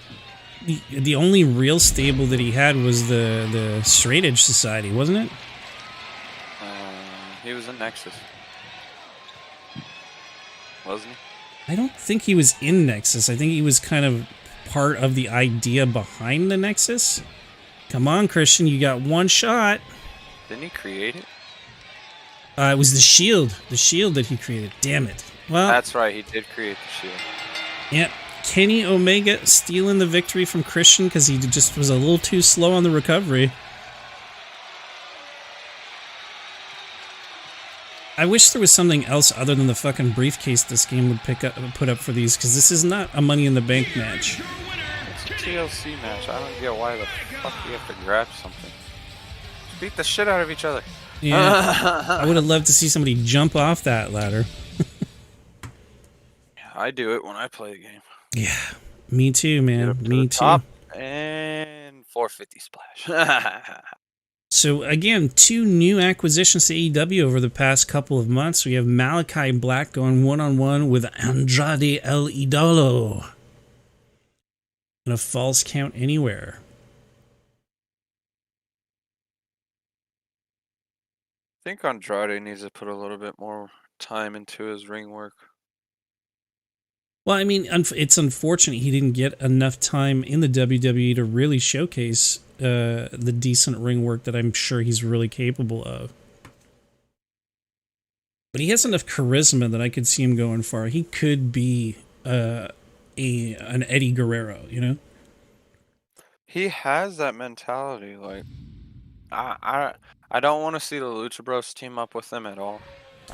the only real stable that he had was the Straight Edge Society, wasn't it? He was in Nexus. Wasn't he? I don't think he was in Nexus. I think he was kind of part of the idea behind the Nexus. Come on, Christian, you got 1 shot. Didn't he create it? It was the Shield. The Shield that he created. Damn it. Well, that's right, he did create the Shield. Yep. Kenny Omega stealing the victory from Christian because he just was a little too slow on the recovery. I wish there was something else other than the fucking briefcase this game would put up for these, because this is not a Money in the Bank match. It's a TLC match. I don't get why the fuck you have to grab something. Beat the shit out of each other. Yeah. I would have loved to see somebody jump off that ladder. I do it when I play the game. Yeah, me too, man. Me too. Top and 450 splash. So again, 2 new acquisitions to AEW over the past couple of months. We have Malikai Black going one-on-one with Andrade El Idolo in a Falls Count Anywhere. I think Andrade needs to put a little bit more time into his ring work. Well, I mean, it's unfortunate he didn't get enough time in the WWE to really showcase the decent ring work that I'm sure he's really capable of. But he has enough charisma that I could see him going far. He could be an Eddie Guerrero, you know? He has that mentality. Like, I don't want to see the Lucha Bros team up with him at all.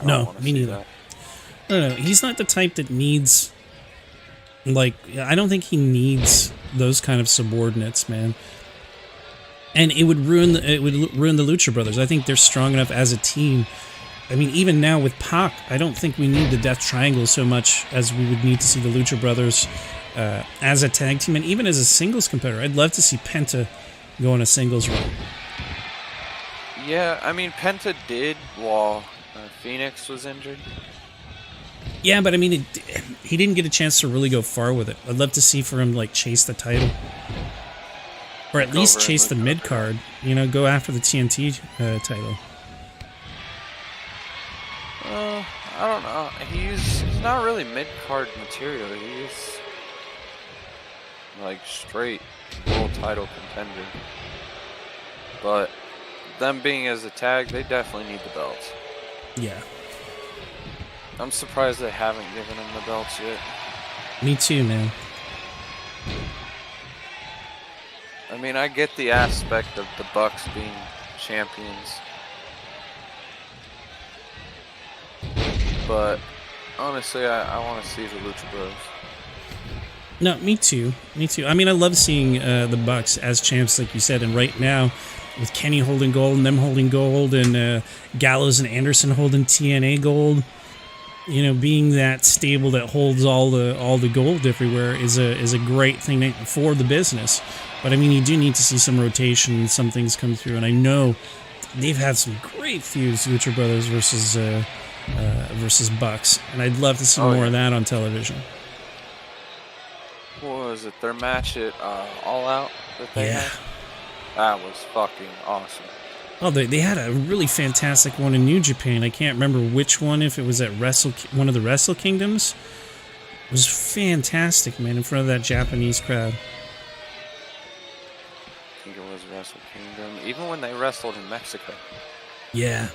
No, me neither. No, he's not the type that needs, like, I don't think he needs those kind of subordinates, man. And it would ruin the Lucha Brothers. I think they're strong enough as a team. I mean, even now with Pac, I don't think we need the Death Triangle so much as we would need to see the Lucha Brothers as a tag team and even as a singles competitor. I'd love to see Penta go on a singles run. Yeah, I mean, Penta did while Phoenix was injured. Yeah, but I mean, he didn't get a chance to really go far with it. I'd love to see for him, like, chase the title. Or at least chase the mid-card. You know, go after the TNT title. I don't know. He's not really mid-card material. He's like straight world title contender. But them being as a tag, they definitely need the belts. Yeah. I'm surprised they haven't given him the belts yet. Me too, man. I mean, I get the aspect of the Bucks being champions. But honestly, I want to see the Lucha Bros. No, me too. Me too. I mean, I love seeing the Bucks as champs, like you said. And right now, with Kenny holding gold and them holding gold, and Gallows and Anderson holding TNA gold, you know, being that stable that holds all the gold everywhere is a great thing for the business. But I mean, you do need to see some rotation and some things come through. And I know they've had some great feuds, Lucha Brothers versus Bucks, and I'd love to see more of that on television. What was it? Their match at All Out that they had? That was fucking awesome. Oh, they had a really fantastic one in New Japan. I can't remember which one, if it was at one of the Wrestle Kingdoms. It was fantastic, man, in front of that Japanese crowd. I think it was Wrestle Kingdom. Even when they wrestled in Mexico. Yeah.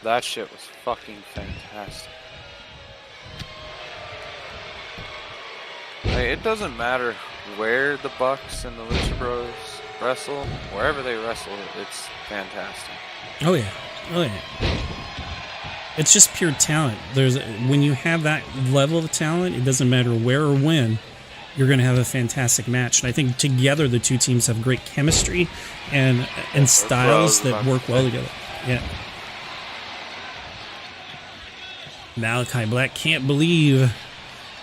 That shit was fucking fantastic. Like, it doesn't matter where the Bucks and the Lucha Bros wrestle. Wherever they wrestle, it's fantastic. Oh yeah. Oh yeah. It's just pure talent. When you have that level of talent, it doesn't matter where or when, you're going to have a fantastic match. And I think together the two teams have great chemistry and styles that work well together. Yeah. Malakai Black can't believe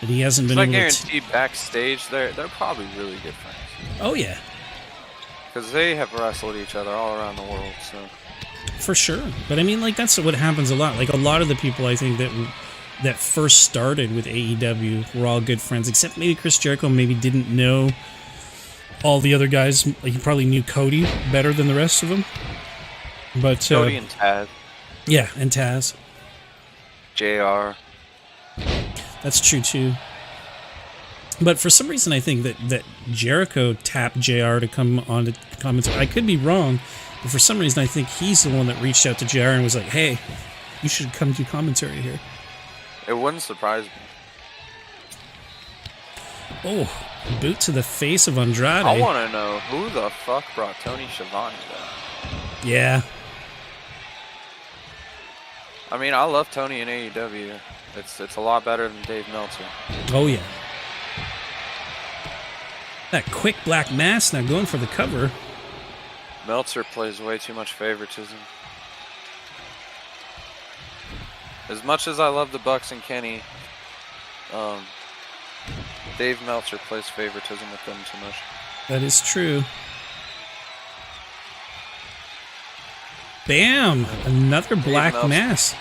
that he hasn't been able to... I guarantee backstage, they're probably really good friends. Oh, yeah. Because they have wrestled each other all around the world, so... For sure. But I mean, like, that's what happens a lot. Like, a lot of the people, I think, that first started with AEW were all good friends, except maybe Chris Jericho maybe didn't know all the other guys. Like, he probably knew Cody better than the rest of them. But Cody and Taz. Yeah, and Taz. JR. That's true, too. But for some reason, I think that Jericho tapped JR to come on to commentary. I could be wrong, but for some reason, I think he's the one that reached out to JR and was like, hey, you should come do commentary here. It wouldn't surprise me. Oh, boot to the face of Andrade. I want to know who the fuck brought Tony Schiavone back. Yeah. I mean, I love Tony in AEW. It's a lot better than Dave Meltzer. Oh, yeah. That quick black mass now going for the cover. Meltzer plays way too much favoritism. As much as I love the Bucks and Kenny, Dave Meltzer plays favoritism with them too much. That is true. Bam! Another black mass.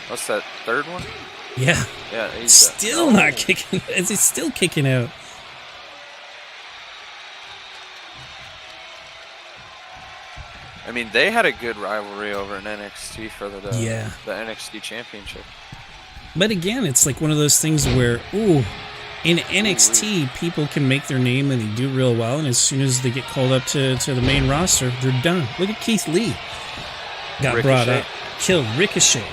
What's that, third one? Yeah. Yeah, he's still not kicking. It's still kicking out. I mean, they had a good rivalry over in NXT for the NXT Championship. But again, it's like one of those things where, in NXT, people can make their name and they do real well, and as soon as they get called up to the main roster, they're done. Look at Keith Lee. got brought up, killed Ricochet.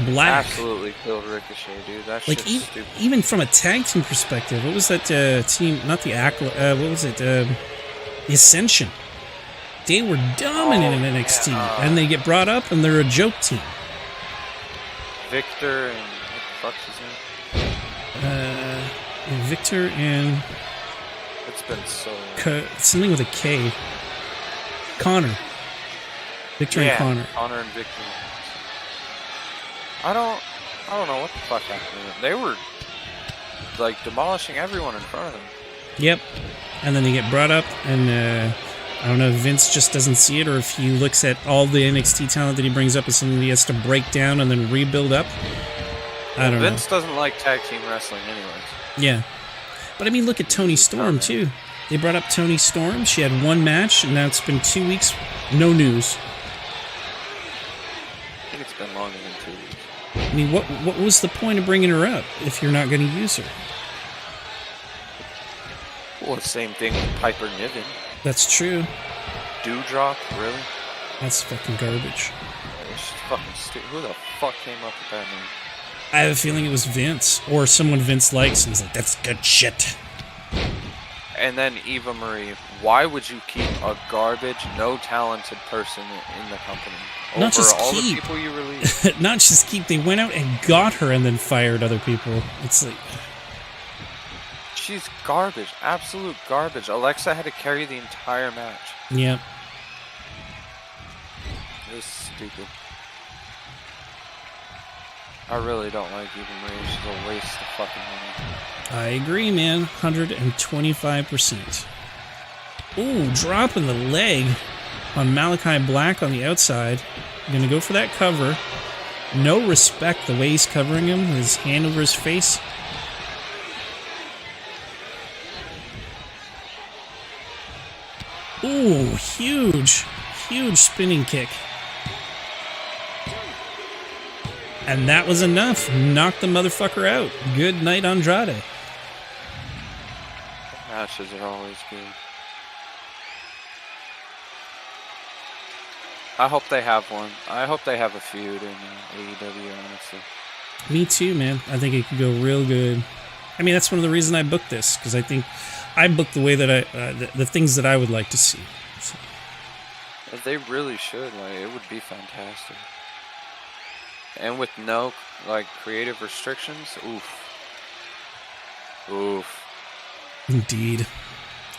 Black. Absolutely killed Ricochet, dude. That like shit's stupid. Even from a tag team perspective, what was that team? Not the what was it? The Ascension. They were dominant in NXT, and they get brought up, and they're a joke team. Victor and what the fuck's his name? Victor and It's been so something with a K. Connor. Victor and Connor. Connor and Victor. I don't know what the fuck happened to them. They were like demolishing everyone in front of them. Yep. And then they get brought up, and I don't know if Vince just doesn't see it, or if he looks at all the NXT talent that he brings up as something he has to break down and then rebuild up. I don't know. Vince doesn't like tag team wrestling anyways. Yeah. But I mean, look at Toni Storm, too. They brought up Toni Storm. She had one match, and now it's been 2 weeks. No news. I think it's been longer than 2 weeks. I mean, what was the point of bringing her up if you're not going to use her? Well, same thing with Piper Niven. That's true. Dewdrop, really? That's fucking garbage. It's fucking stupid. Who the fuck came up with that name? I have a feeling it was Vince, or someone Vince likes, and he's like, that's good shit. And then Eva Marie. Why would you keep a garbage, no talented person in the company Not over just all keep. the people you released? Not just keep. They went out and got her and then fired other people. It's like... She's garbage. Absolute garbage. Alexa had to carry the entire match. Yeah. It was stupid. I really don't like Eva Marie. She's a waste of fucking money. I agree, man. 125%. Ooh, dropping the leg on Malikai Black on the outside. Gonna go for that cover. No respect the way he's covering him. His hand over his face. Ooh, huge spinning kick. And that was enough. Knocked the motherfucker out. Good night, Andrade. Matches are always good. I hope they have one. I hope they have a feud in AEW, honestly. Me too, man. I think it could go real good. I mean, that's one of the reasons I booked this, because I think I booked the way that the things that I would like to see. So. If they really should, like, it would be fantastic. And with no, like, creative restrictions, oof. Indeed.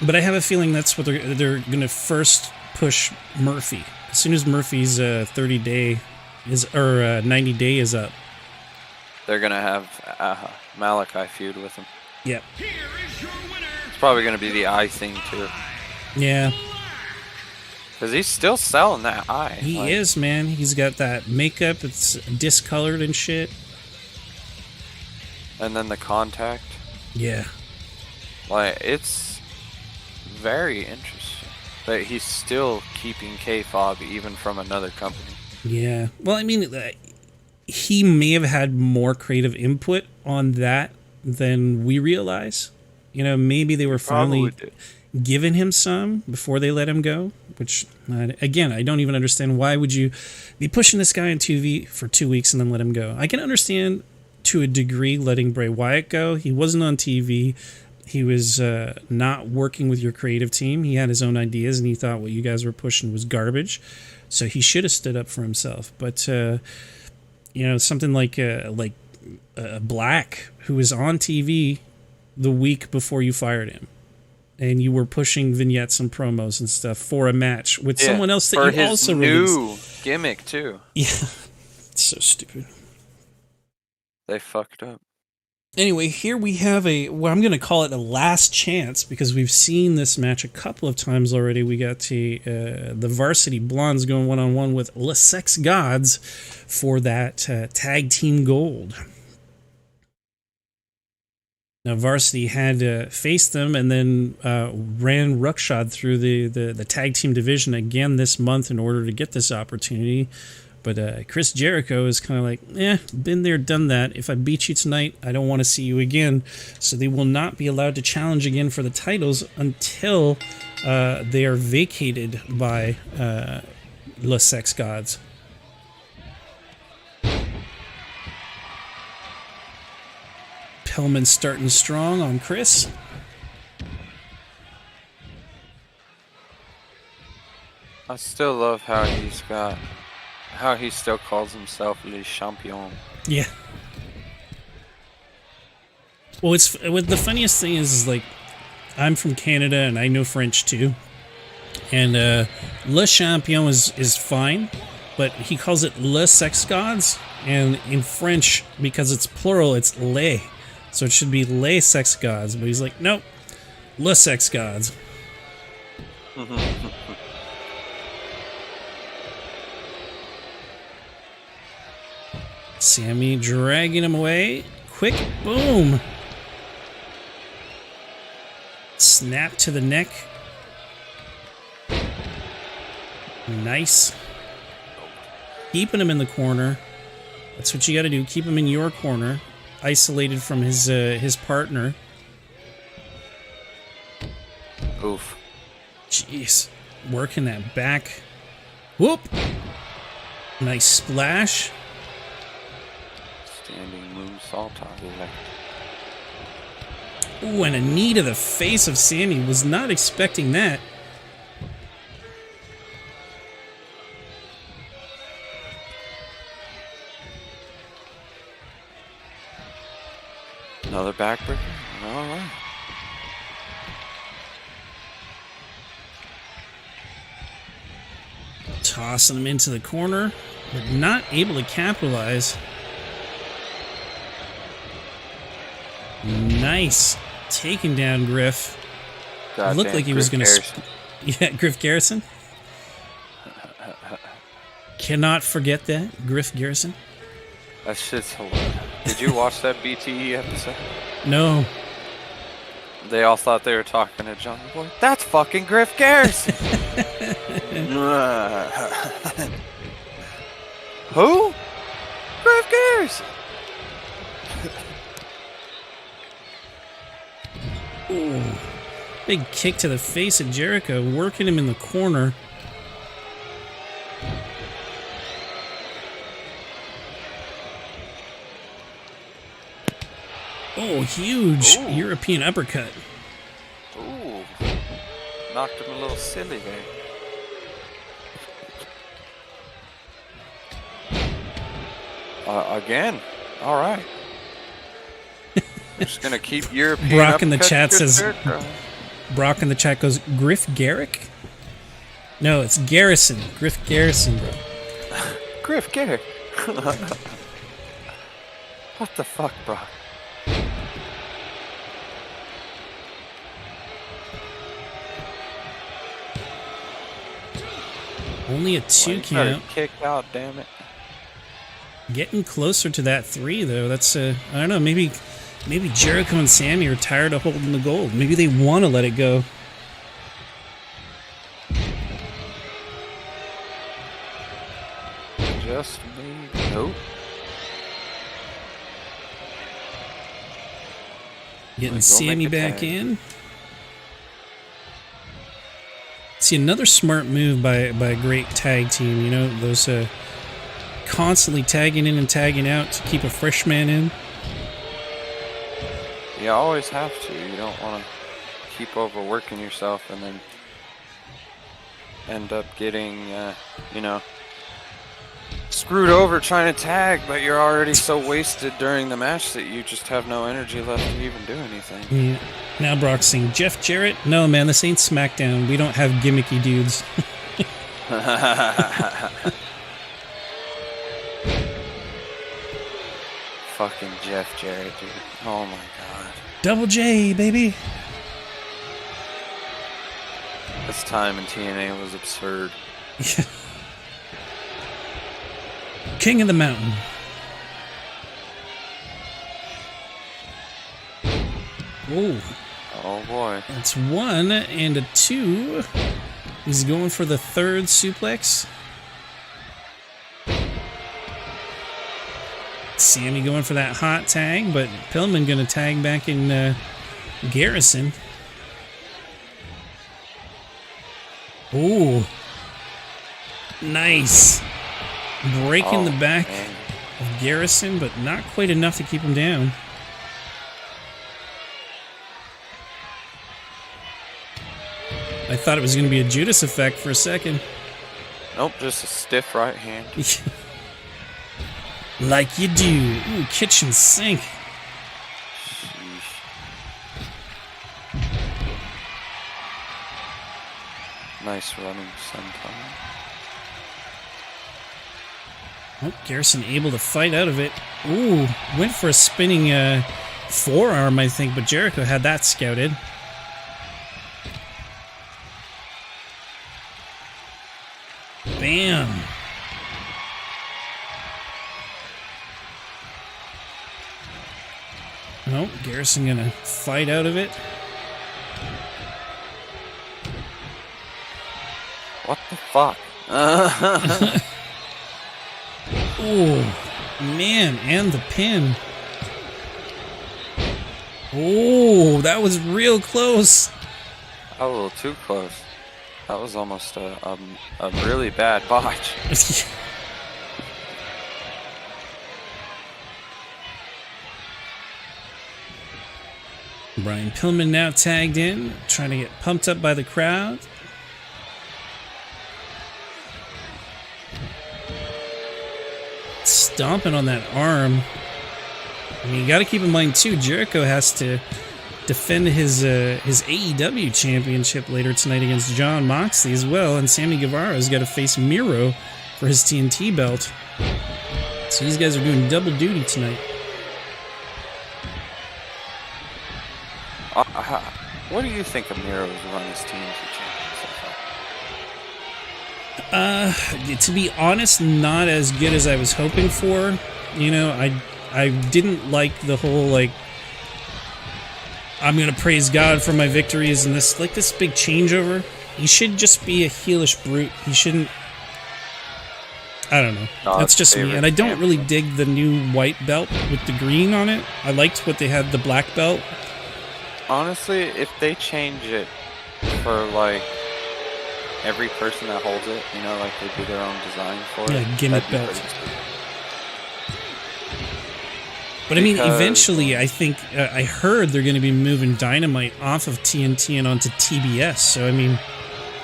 But I have a feeling that's what they're going to first push Murphy. As soon as Murphy's 90-day is up. They're going to have Malakai feud with him. Yep. It's probably going to be the eye thing, too. Yeah. Because he's still selling that eye. He is, man. He's got that makeup. It's discolored and shit. And then the contact. Yeah. Like, it's very interesting. But he's still keeping kayfabe even from another company. Yeah. Well, I mean, he may have had more creative input on that than we realize. You know, maybe they were finally giving him some before they let him go. Which, again, I don't even understand. Why would you be pushing this guy on TV for 2 weeks and then let him go? I can understand, to a degree, letting Bray Wyatt go. He wasn't on TV. He was not working with your creative team. He had his own ideas, and he thought what you guys were pushing was garbage. So he should have stood up for himself. But, you know, something like Black, who was on TV the week before you fired him, and you were pushing vignettes and promos and stuff for a match with someone else that you also released. For his new gimmick, too. Yeah. It's so stupid. They fucked up. Anyway, here we have I'm going to call it a last chance, because we've seen this match a couple of times already. We got the Varcity Blondes going one-on-one with Le Sex Gods for that tag team gold. Now, Varcity had faced them and then ran ruckshod through the tag team division again this month in order to get this opportunity. But Chris Jericho is kind of like, been there, done that. If I beat you tonight, I don't want to see you again. So they will not be allowed to challenge again for the titles until they are vacated by Le Sex Gods. Pillman starting strong on Chris. I still love how he still calls himself Le Champion. Yeah. Well, the funniest thing is like, I'm from Canada and I know French too. And Le Champion is fine, but he calls it Le Sex Gods. And in French, because it's plural, it's Les. So it should be Les Sex Gods. But he's like, nope, Le Sex Gods. Sammy dragging him away. Quick, boom. Snap to the neck. Nice. Keeping him in the corner. That's what you got to do. Keep him in your corner, isolated from his partner. Oof. Jeez. Working that back. Whoop. Nice splash. Standing moonsault on the left. Ooh, and a knee to the face of Sammy. Was not expecting that. Another backbreaker. All right. Tossing him into the corner, but not able to capitalize. Nice. Taking down Griff. God Looked damn, like he was Griff going to... Garrison. Yeah, Griff Garrison. Cannot forget that. Griff Garrison. That shit's hilarious. Did you watch that BTE episode? No. They all thought they were talking to John Boy. That's fucking Griff Garrison. Who? Griff Garrison. Ooh. Big kick to the face of Jericho, working him in the corner. Oh, huge Ooh. European uppercut. Ooh. Knocked him a little silly there. Again. All right. Just gonna keep European. Brock in the uppercuts chat to says. Jericho. Brock in the chat goes, Griff Garrick? No, it's Garrison. Griff Garrison, bro. Griff Garrick. What the fuck, Brock? Only a 2 count. Kicked out, damn it. Getting closer to that 3, though. That's, I don't know, maybe Jericho and Sammy are tired of holding the gold. Maybe they want to let it go. Just maybe. Nope. Getting Sammy back in. See, another smart move by a great tag team. You know, those constantly tagging in and tagging out to keep a fresh man in. You always have to. You don't want to keep overworking yourself and then end up getting, you know, screwed over trying to tag, but you're already so wasted during the match that you just have no energy left to even do anything. Yeah. Now Brock's saying, Jeff Jarrett? No, man, this ain't SmackDown. We don't have gimmicky dudes. Fucking Jeff Jarrett, dude. Oh my god. Double J, baby. This time in TNA was absurd. Yeah. King of the Mountain. Whoa. Oh boy. That's 1 and a 2. He's going for the 3rd suplex. Sammy going for that hot tag, but Pillman going to tag back in Garrison. Ooh. Nice. Breaking the back of Garrison, but not quite enough to keep him down. I thought it was going to be a Judas effect for a second. Nope, just a stiff right hand. Like you do. Ooh, kitchen sink. Sheesh. Nice running senton. Oh, Garrison able to fight out of it. Ooh, went for a spinning forearm, I think, but Jericho had that scouted. Bam. Oh, Garrison gonna fight out of it. What the fuck? Oh, man, and the pin. Oh, that was real close. A little too close. That was almost a really bad botch. Brian Pillman now tagged in, trying to get pumped up by the crowd. Stomping on that arm. I mean, you got to keep in mind too, Jericho has to defend his AEW championship later tonight against John Moxley as well, and Sammy Guevara's got to face Miro for his TNT belt. So these guys are doing double duty tonight. What do you think of Miro's run as TNT champion so far? To be honest, not as good as I was hoping for. You know, I didn't like the whole, like, I'm gonna praise God for my victories and this big changeover. He should just be a heelish brute. He shouldn't. I don't know. That's just me, and I don't really dig the new white belt with the green on it. I liked what they had, the black belt. Honestly, if they change it for, like, every person that holds it, you know, like they do their own design for it. Yeah, gimmick belt. But I mean, eventually, I think, I heard they're going to be moving Dynamite off of TNT and onto TBS. So, I mean,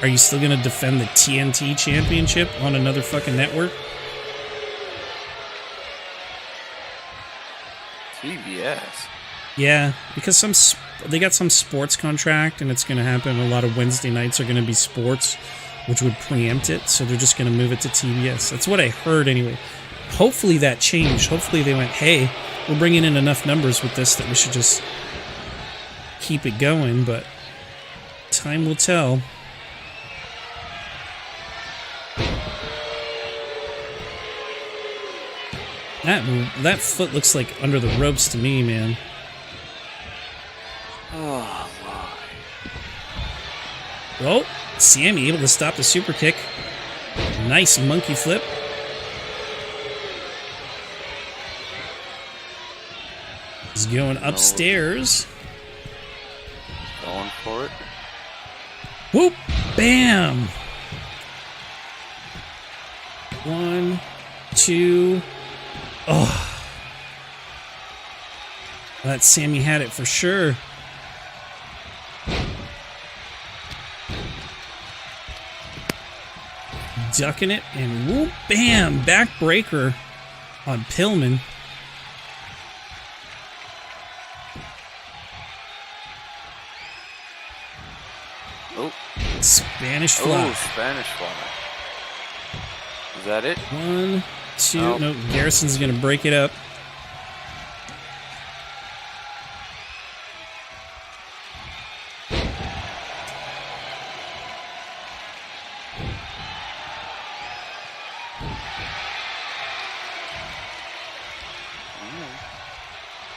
are you still going to defend the TNT championship on another fucking network? TBS? Yeah, because they got some sports contract, and it's going to happen. A lot of Wednesday nights are going to be sports, which would preempt it. So they're just going to move it to TBS. That's what I heard anyway. Hopefully that changed. Hopefully they went, hey, we're bringing in enough numbers with this that we should just keep it going, but time will tell. That foot looks like under the ropes to me, man. Oh, my. Oh, Sammy able to stop the super kick. Nice monkey flip. He's going upstairs. Going for it. Whoop! Bam! 1, 2. Oh. That Sammy had it for sure. Ducking it, and whoop! Bam! Backbreaker on Pillman. Oh. Spanish fly. Oh, Spanish fly. Is that it? 1, 2. Oh. No, Garrison's going to break it up.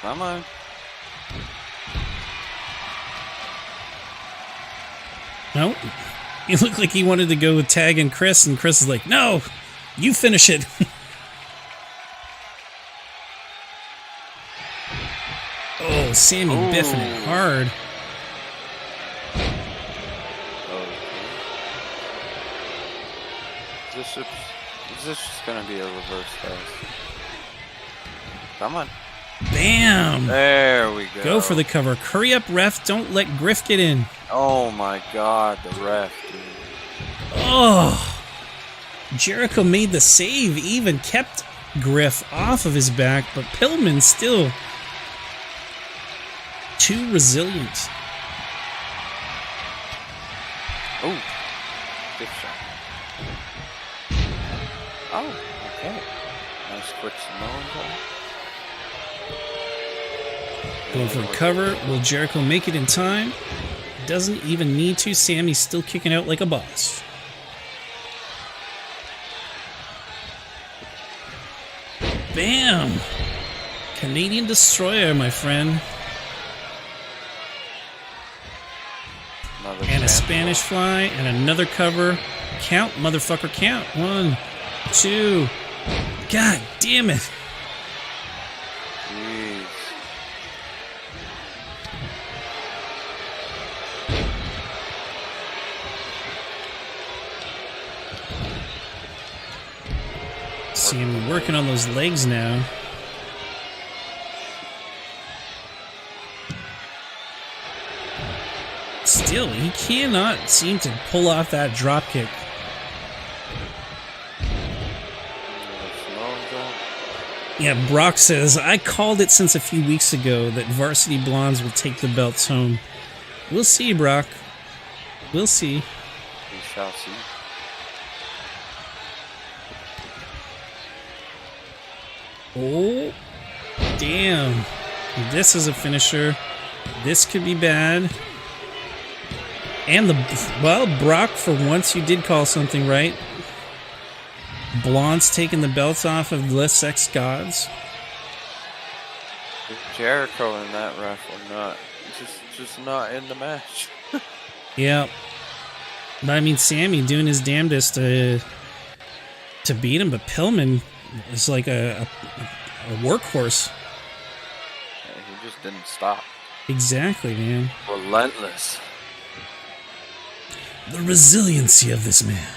Come on. No, he looked like he wanted to go with Tag and Chris is like, no, you finish it. Oh, Sammy biffing it hard. Is this just gonna be a reverse test? Come on. Bam! There we go. Go for the cover. Hurry up, ref. Don't let Griff get in. Oh my God, the ref, dude. Oh, Jericho made the save, even kept Griff off of his back, but Pillman still too resilient. Oh, good shot. Oh, okay. Nice quick Samoan ball. Going for a cover. Will Jericho make it in time? Doesn't even need to. Sammy's still kicking out like a boss. Bam! Canadian Destroyer, my friend. And a Spanish fly, and another cover. Count, motherfucker, count. 1, 2. God damn it. Jeez. See him working on those legs now. Still, he cannot seem to pull off that drop kick. Yeah, Brock says, I called it since a few weeks ago that Varsity Blondes will take the belts home. We'll see, Brock. We'll see. We shall see. Oh, damn. This is a finisher. This could be bad. And well, Brock, for once you did call something right. Blonde's taking the belts off of Les Sex Gods. Jericho and that ref are not, just not in the match. Yeah. But I mean, Sammy doing his damnedest to beat him, but Pillman is like a workhorse. Yeah, he just didn't stop. Exactly, man. Relentless. The resiliency of this man.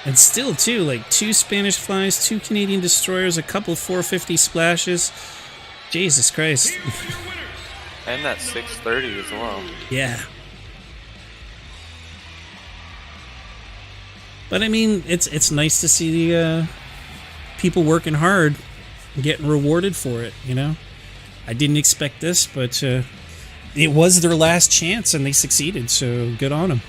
And still, too, like 2 Spanish flies, 2 Canadian destroyers, a couple 450 splashes. Jesus Christ. And that 630 as well. Yeah. But I mean, it's nice to see the people working hard and getting rewarded for it, you know? I didn't expect this, but it was their last chance and they succeeded, so good on them.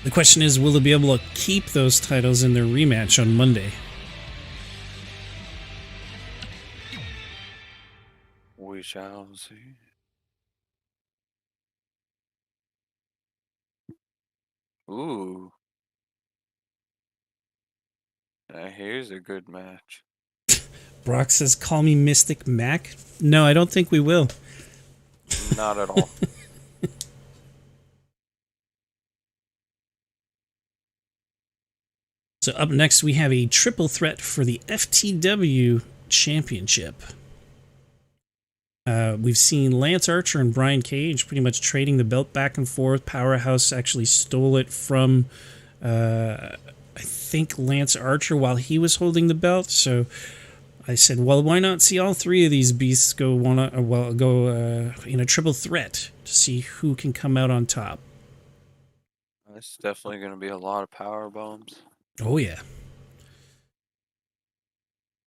The question is, will they be able to keep those titles in their rematch on Monday? We shall see. Ooh. Now here's a good match. Brock says, call me Mystic Mac. No, I don't think we will. Not at all. So up next, we have a triple threat for the FTW Championship. We've seen Lance Archer and Brian Cage pretty much trading the belt back and forth. Powerhouse actually stole it from, I think, Lance Archer while he was holding the belt. So I said, well, why not see all 3 of these beasts go in a triple threat to see who can come out on top. It's definitely going to be a lot of power bombs. Oh, yeah.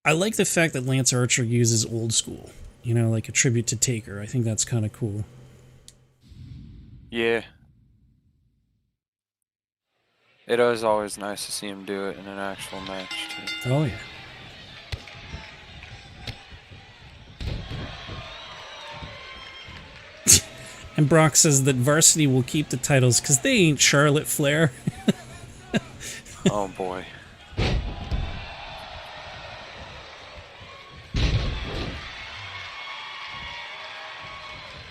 I like the fact that Lance Archer uses old school, you know, like a tribute to Taker. I think that's kind of cool. Yeah. It is always nice to see him do it in an actual match, too. Oh, yeah. And Brock says that Varsity will keep the titles because they ain't Charlotte Flair. Oh, boy.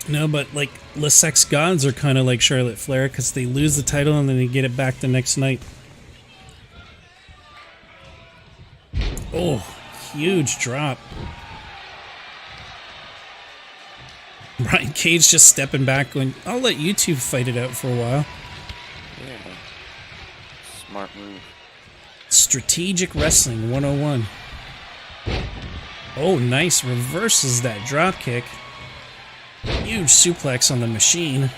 No, but like Les Sex Gods are kind of like Charlotte Flair because they lose the title and then they get it back the next night. Oh, huge drop. Brian Cage just stepping back going, I'll let you two fight it out for a while. Yeah. Smart move. Strategic Wrestling 101. Oh, nice. Reverses that drop kick. Huge suplex on the machine.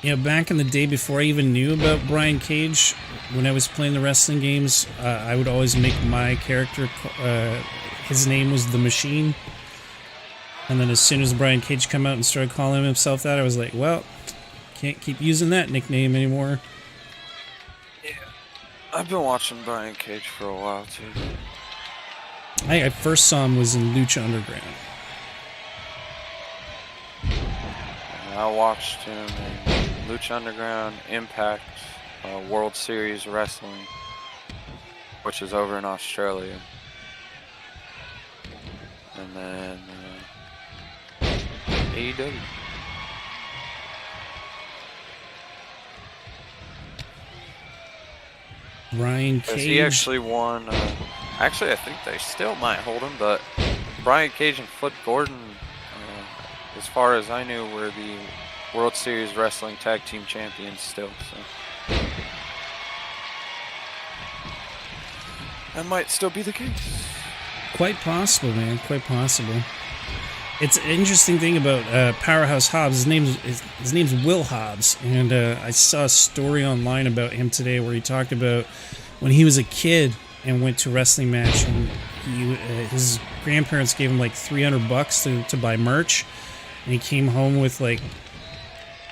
You know, back in the day before I even knew about Brian Cage, when I was playing the wrestling games, I would always make my character, his name was The Machine. And then as soon as Brian Cage came out and started calling himself that, I was like, well, can't keep using that nickname anymore. Yeah, I've been watching Brian Cage for a while, too. I first saw him was in Lucha Underground. I watched him in Lucha Underground, Impact, World Series Wrestling, which is over in Australia. And then AEW. Brian Cage. He actually won. Actually, I think they still might hold him, but Brian Cage and Flip Gordon, as far as I knew, were the World Series Wrestling Tag Team Champions still. So that might still be the case. Quite possible, man. Quite possible. It's an interesting thing about Powerhouse Hobbs. His name's Will Hobbs, and I saw a story online about him today where he talked about when he was a kid and went to a wrestling match, and his grandparents gave him like $300 to buy merch, and he came home with like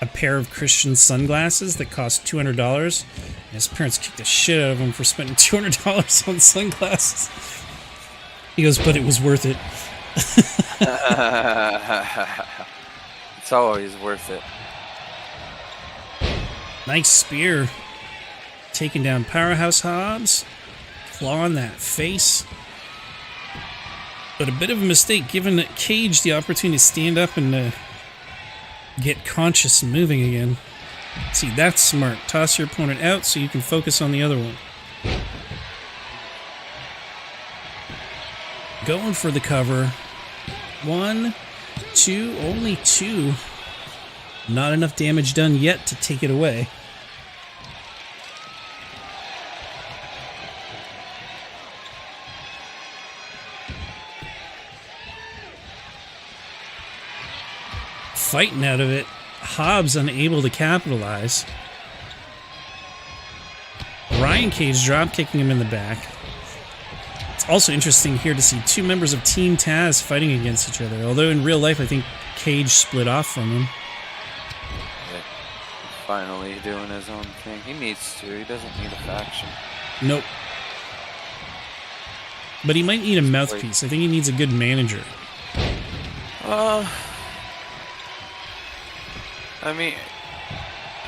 a pair of Christian sunglasses that cost $200. And his parents kicked the shit out of him for spending $200 on sunglasses. He goes, but it was worth it. It's always worth it. Nice spear. Taking down Powerhouse Hobbs. Clawing that face. But a bit of a mistake, giving Cage the opportunity to stand up and get conscious and moving again. See, that's smart. Toss your opponent out so you can focus on the other one. Going for the cover. 1, 2, only 2. Not enough damage done yet to take it away. Fighting out of it. Hobbs unable to capitalize. Brian Cage drop kicking him in the back. It's also interesting here to see two members of Team Taz fighting against each other. Although in real life, I think Cage split off from him. Yeah. Finally doing his own thing. He needs to. He doesn't need a faction. Nope. But he might need a mouthpiece. I think he needs a good manager. I mean,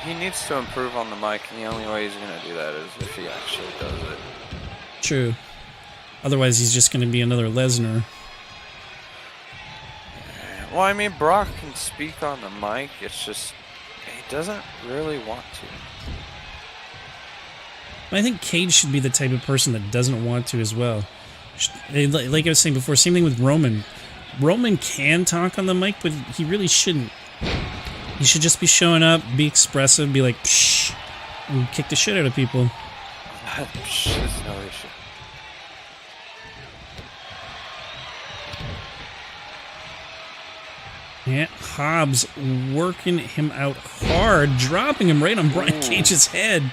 he needs to improve on the mic, and the only way he's going to do that is if he actually does it. True. Otherwise, he's just going to be another Lesnar. Well, I mean, Brock can speak on the mic. It's just, he doesn't really want to. I think Cage should be the type of person that doesn't want to as well. Like I was saying before, same thing with Roman. Roman can talk on the mic, but he really shouldn't. He should just be showing up, be expressive, be like, psh, and kick the shit out of people. Psh is no issue. Yeah, Hobbs working him out hard, dropping him right on Brian Cage's head.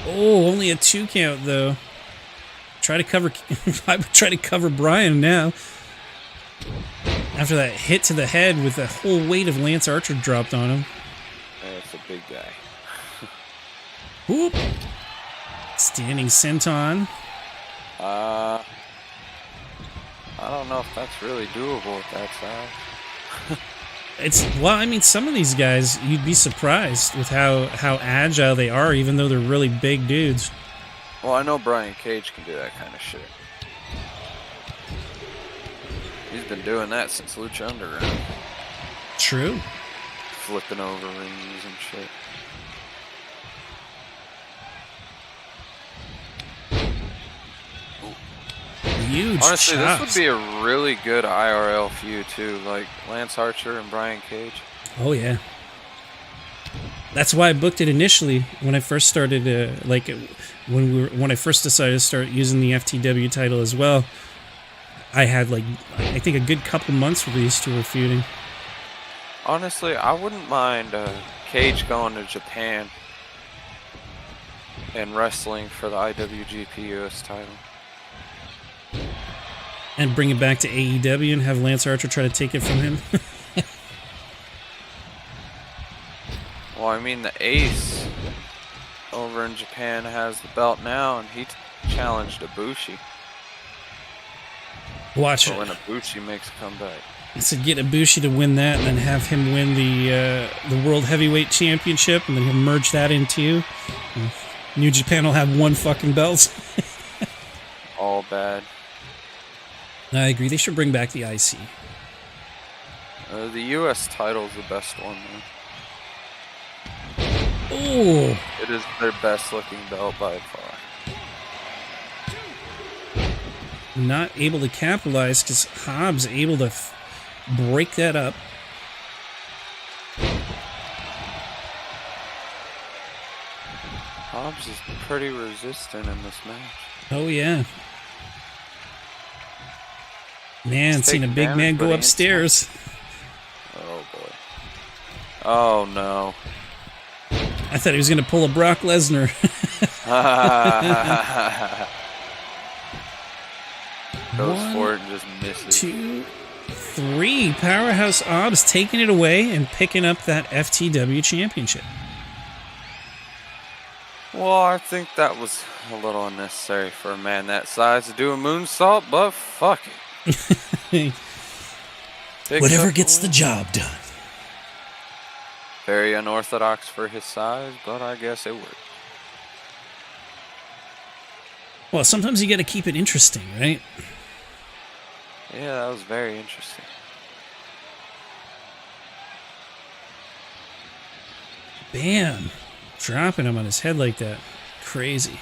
Oh, only a 2 count though. Try to cover. I would try to cover Brian now. After that hit to the head with the whole weight of Lance Archer dropped on him. That's a big guy. Whoop! Standing senton. I don't know if that's really doable at that size. Well, I mean, some of these guys, you'd be surprised with how agile they are, even though they're really big dudes. Well, I know Brian Cage can do that kind of shit. He's been doing that since Lucha Underground. True. Flipping over rings and shit. huge Honestly, chops. this would be a really good IRL feud too, like Lance Archer and Brian Cage. Oh yeah. That's why I booked it initially when I first started, when I first decided to start using the FTW title as well. I had I think a good couple months where these two were feuding. Honestly, I wouldn't mind Cage going to Japan and wrestling for the IWGP US title. And bring it back to AEW and have Lance Archer try to take it from him. Well, I mean, the Ace over in Japan has the belt now, and he challenged Ibushi. Watch it. it. When Ibushi makes a comeback. I said get Ibushi to win that, and then have him win the World Heavyweight Championship, and then he'll merge that into New Japan will have one fucking belt. All bad. I agree. They should bring back the IC. The US title's the best one, though. Oh! It is their best looking belt by far. Not able to capitalize because Hobbs able to break that up. Hobbs is pretty resistant in this match. Oh yeah. Man, seen a big man go upstairs. Oh boy. Oh no. I thought he was going to pull a Brock Lesnar. Goes for it and just misses. 2, 3. Powerhouse Hobbs taking it away and picking up that FTW championship. Well, I think that was a little unnecessary for a man that size to do a moonsault, but fuck it. Whatever gets the job done. Very unorthodox for his size, but I guess it worked. Well, sometimes you got to keep it interesting, right? Yeah, that was very interesting. Bam. Dropping him on his head like that. Crazy.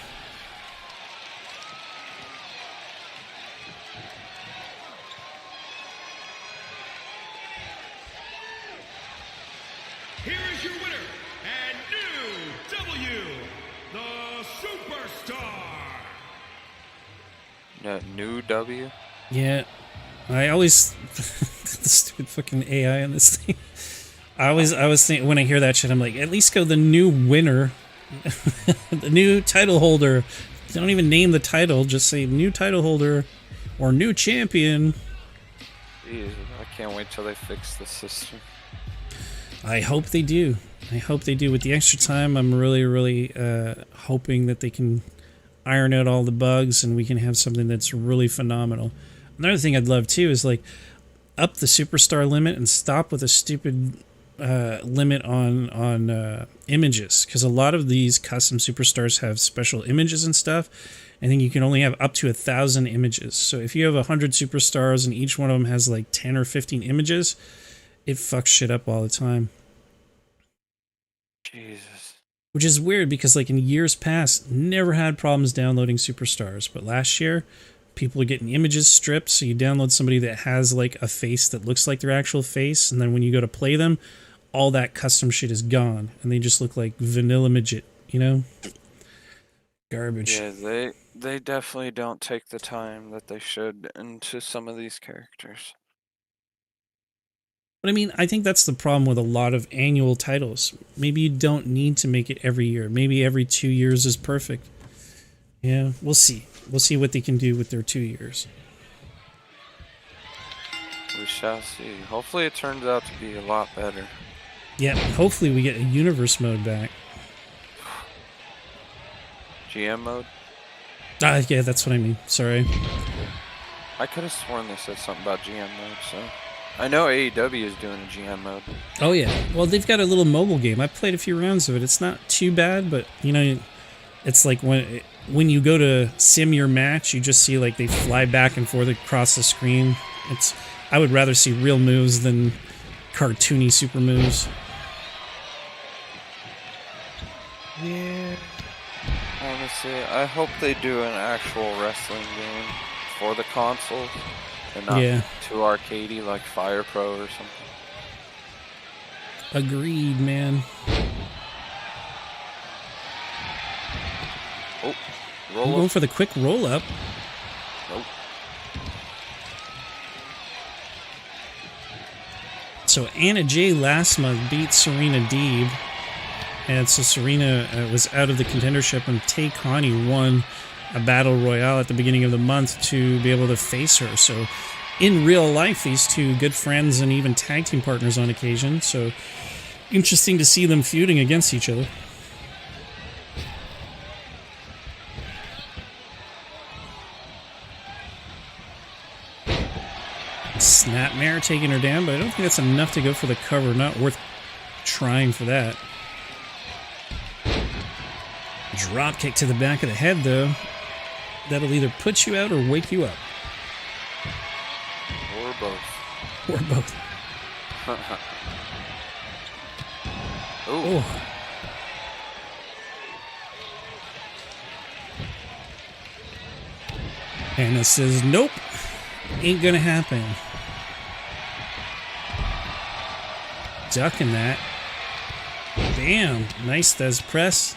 Here is your winner and new W, the Superstar. New W? Yeah. I always... the stupid fucking AI on this thing. I always think when I hear that shit, I'm like, at least go the new winner. The new title holder. Don't even name the title, just say new title holder or new champion. Jeez, I can't wait till they fix the system. I hope they do. I hope they do. With the extra time, I'm really, really hoping that they can iron out all the bugs and we can have something that's really phenomenal. Another thing I'd love too is like up the superstar limit and stop with a stupid limit on images, because a lot of these custom superstars have special images and stuff. I think you can only have up to 1,000 images. So if you have 100 superstars and each one of them has like 10 or 15 images, it fucks shit up all the time. Jesus. Which is weird because like in years past, never had problems downloading superstars. But last year, people are getting images stripped. So you download somebody that has like a face that looks like their actual face. And then when you go to play them, all that custom shit is gone. And they just look like vanilla midget, you know? Garbage. Yeah, they definitely don't take the time that they should into some of these characters. But I mean, I think that's the problem with a lot of annual titles. Maybe you don't need to make it every year. Maybe every 2 years is perfect. Yeah, we'll see. We'll see what they can do with their 2 years. We shall see. Hopefully it turns out to be a lot better. Yeah, hopefully we get a universe mode back. GM mode? Yeah, that's what I mean. Sorry. I could have sworn they said something about GM mode, so... I know AEW is doing a GM mode. Oh yeah. Well, they've got a little mobile game. I played a few rounds of it. It's not too bad, but you know, it's like when you go to sim your match, you just see like they fly back and forth across the screen. I would rather see real moves than cartoony super moves. Yeah. Honestly, I hope they do an actual wrestling game for the consoles and not too arcadey like Fire Pro or something. Agreed, man. Oh, I'm going for the quick roll up. Nope. So Anna Jay last month beat Serena Deeb, and so Serena was out of the contendership, and Tay Conti won a battle royale at the beginning of the month to be able to face her. So in real life, these two good friends and even tag team partners on occasion. So interesting to see them feuding against each other. Snapmare taking her down, but I don't think that's enough to go for the cover. Not worth trying for that. Drop kick to the back of the head, though. That'll either put you out or wake you up. Or both. Or both. Oh. Anna says, nope. Ain't gonna happen. Ducking that. Bam. Nice does press.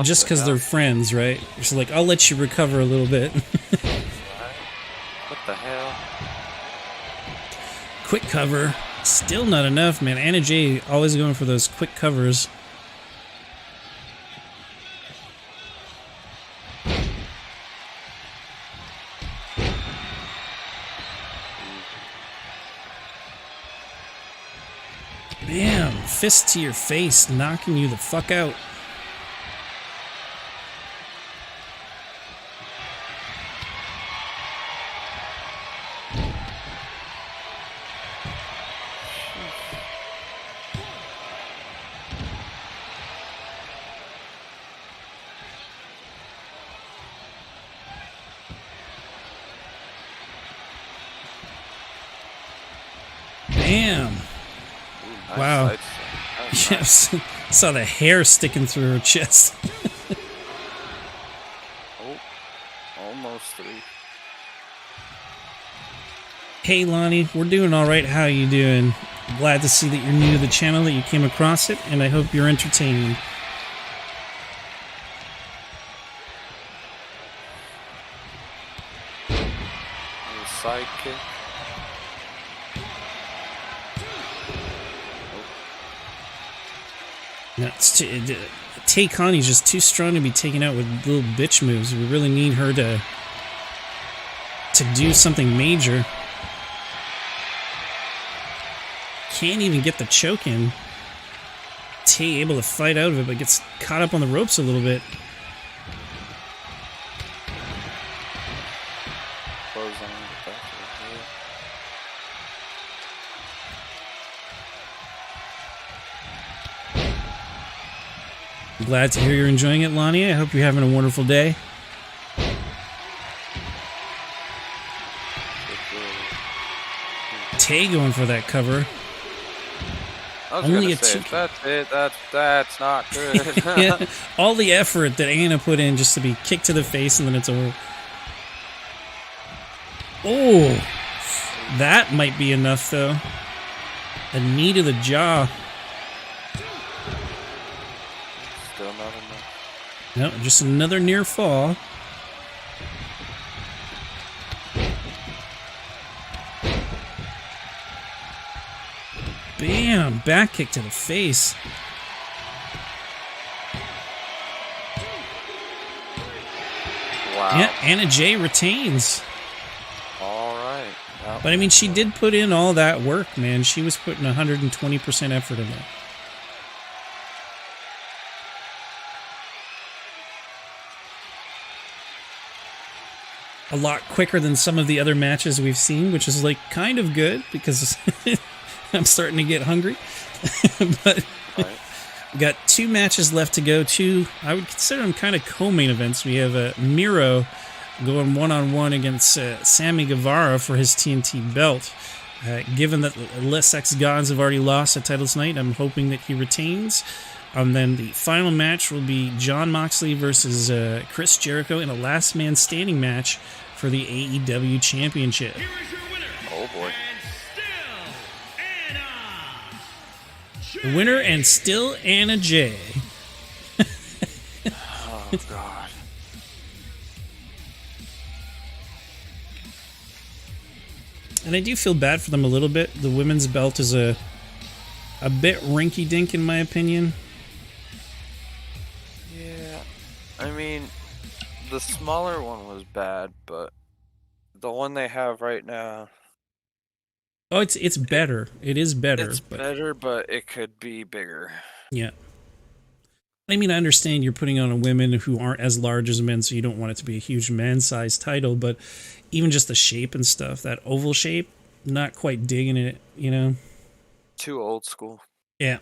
Just because they're friends, right? Just like, I'll let you recover a little bit. What the hell? Quick cover. Still not enough, man. Anna Jay always going for those quick covers. Bam. Fist to your face, knocking you the fuck out. Damn. Ooh, nice. Wow. Nice. Yes. Saw the hair sticking through her chest. Oh, almost 3. Hey Lonnie, we're doing all right. How you doing? Glad to see that you're new to the channel, that you came across it, and I hope you're entertained. Side kick. No, Tay Conti's just too strong to be taken out with little bitch moves. We really need her to do something major. Can't even get the choke in. Tay able to fight out of it, but gets caught up on the ropes a little bit. Glad to hear you're enjoying it, Lonnie. I hope you're having a wonderful day. Tay going for that cover. I was only that's not good. Yeah, all the effort that Anna put in just to be kicked to the face and then it's over. Oh, that might be enough though. A knee to the jaw. Still not enough. No, just another near fall. Bam! Back kick to the face. Wow. Yeah, Anna Jay retains. All right. Well, But I mean, she did put in all that work, man. She was putting 120% effort in that. A lot quicker than some of the other matches we've seen, which is like kind of good because I'm starting to get hungry. But right. We got 2 matches left to go. 2, I would consider them kind of co-main events. We have Miro going one-on-one against Sammy Guevara for his TNT belt. Given that the Les Ex-Gods have already lost at title tonight, I'm hoping that he retains. Then the final match will be Jon Moxley versus Chris Jericho in a last man standing match for the AEW Championship. Here is your winner. Oh boy. And The winner and still Anna Jay. Oh god. And I do feel bad for them a little bit. The women's belt is a bit rinky-dink in my opinion. Yeah. I mean, the smaller one was bad, but the one they have right now... Oh, it's better. It is better. It's better, but it could be bigger. Yeah. I mean, I understand you're putting on a women who aren't as large as men, so you don't want it to be a huge man-sized title, but even just the shape and stuff, that oval shape, not quite digging it, you know? Too old school. Yeah.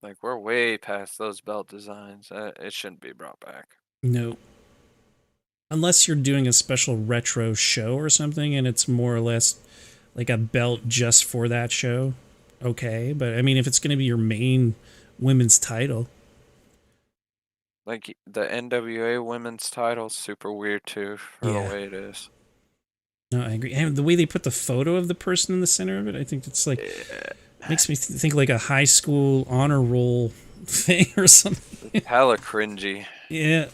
Like, we're way past those belt designs. It shouldn't be brought back. No. Unless you're doing a special retro show or something, and it's more or less like a belt just for that show, okay. But, I mean, if it's going to be your main women's title... Like, the NWA women's title's super weird, too, for the way it is. No, I agree. And the way they put the photo of the person in the center of it, I think it's like... Makes me think like a high school honor roll thing or something. It's hella cringy. Yeah.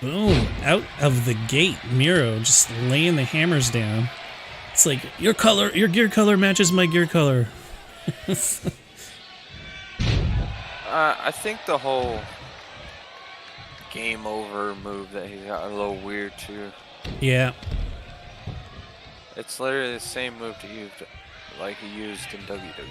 Boom. Out of the gate, Miro just laying the hammers down. It's like, your gear color matches my gear color. I think the whole game over move that he got a little weird too. Yeah. It's literally the same move to use, like he used in WWE.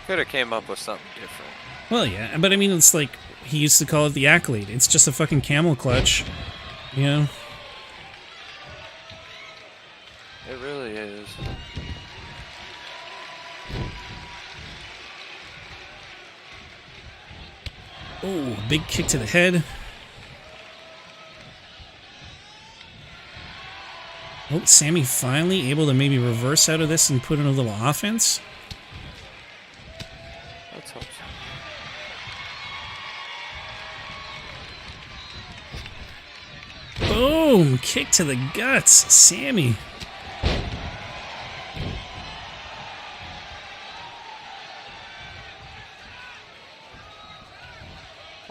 Could have came up with something different. Well, yeah, but I mean, it's like he used to call it the accolade. It's just a fucking camel clutch, you know? It really is. Oh, big kick to the head. Oh, Sammy finally able to maybe reverse out of this and put in a little offense. Let's hope so. Boom! Kick to the guts. Sammy.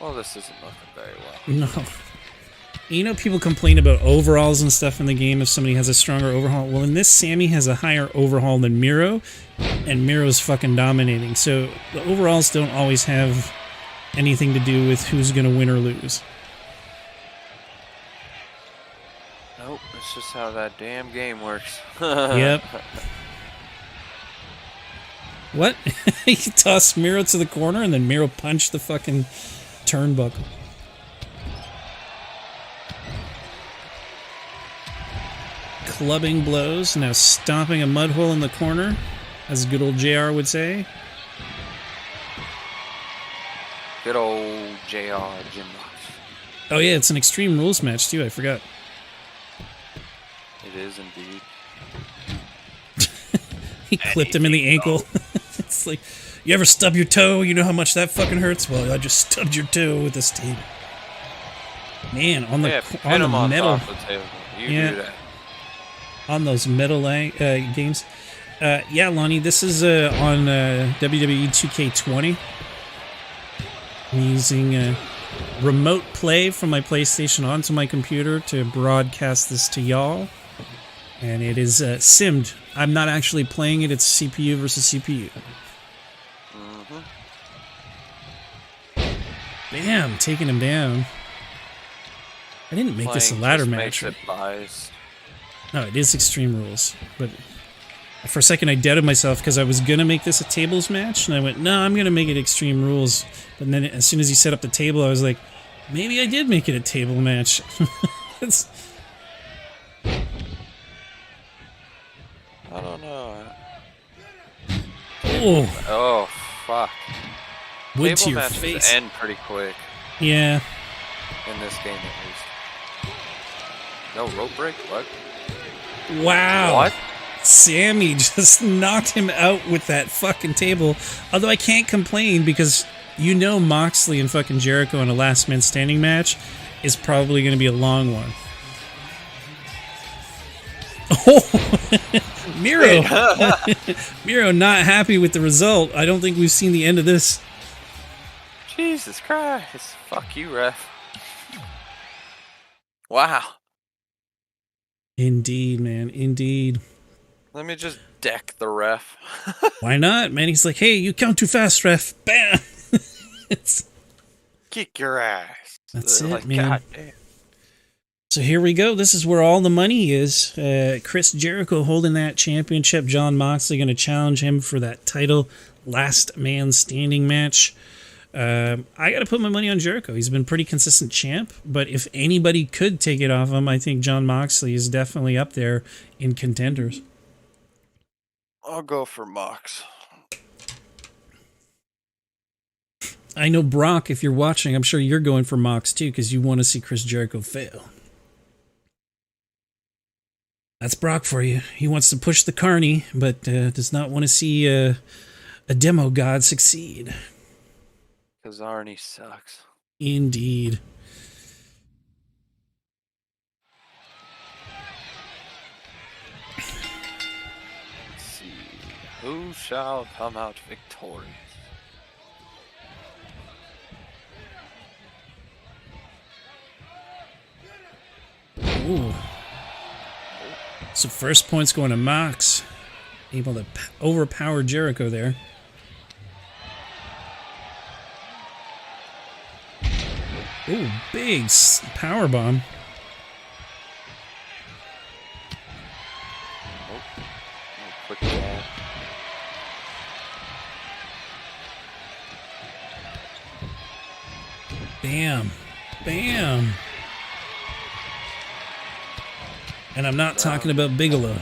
Well, this isn't looking very well. No. You know, people complain about overalls and stuff in the game if somebody has a stronger overhaul. Well, in this, Sammy has a higher overhaul than Miro, and Miro's fucking dominating. So the overalls don't always have anything to do with who's going to win or lose. Nope, it's just how that damn game works. Yep. What? He tossed Miro to the corner, and then Miro punched the fucking turnbuckle. Clubbing blows, now stomping a mud hole in the corner, as good old JR would say. Good old JR Jim Ross. Oh yeah, it's an Extreme Rules match too, I forgot. It is indeed. He clipped him in the ankle. It's like, you ever stub your toe? You know how much that fucking hurts? Well, I just stubbed your toe with this tape. Man, on the metal. Top of the table. You do that. On those metal games. Yeah, Lonnie, this is on WWE 2K20. I'm using remote play from my PlayStation onto my computer to broadcast this to y'all. And it is simmed. I'm not actually playing it, it's CPU versus CPU. Bam, taking him down. I didn't make this a ladder match. Makes it biased. No, it is Extreme Rules. But for a second I doubted myself because I was going to make this a tables match. And I went, no, I'm going to make it Extreme Rules. But then as soon as he set up the table, I was like, Maybe I did make it a table match. It's... I don't know. Oh. Oh, fuck. Wood to Table your matches face. end pretty quick. Yeah. In this game, at least. No rope break? What? Wow. What? Sammy just knocked him out with that fucking table. Although I can't complain because you know Moxley and fucking Jericho in a last man standing match is probably going to be a long one. Oh, Miro. Miro not happy with the result. I don't think we've seen the end of this. Jesus Christ. Fuck you, ref. Wow. Indeed, man. Indeed. Let me just deck the ref. Why not, man? He's like, hey, you count too fast, ref. Bam. Kick your ass. That's it, like, man. God damn. So here we go. This is where all the money is. Chris Jericho holding that championship. Jon Moxley going to challenge him for that title last man standing match. I got to put my money on Jericho. He's been pretty consistent champ, but if anybody could take it off him, I think Jon Moxley is definitely up there in contenders. I'll go for Mox. I know, Brock, if you're watching, I'm sure you're going for Mox too because you want to see Chris Jericho fail. That's Brock for you. He wants to push the carny, but does not want to see a demo god succeed. Because Arnie sucks. Indeed. Let's see. Who shall come out victorious? Ooh. So first point's going to Mox. Able to overpower Jericho there. Ooh, big power bomb. Quick jab. Bam. Bam. And I'm not talking about Bigelow.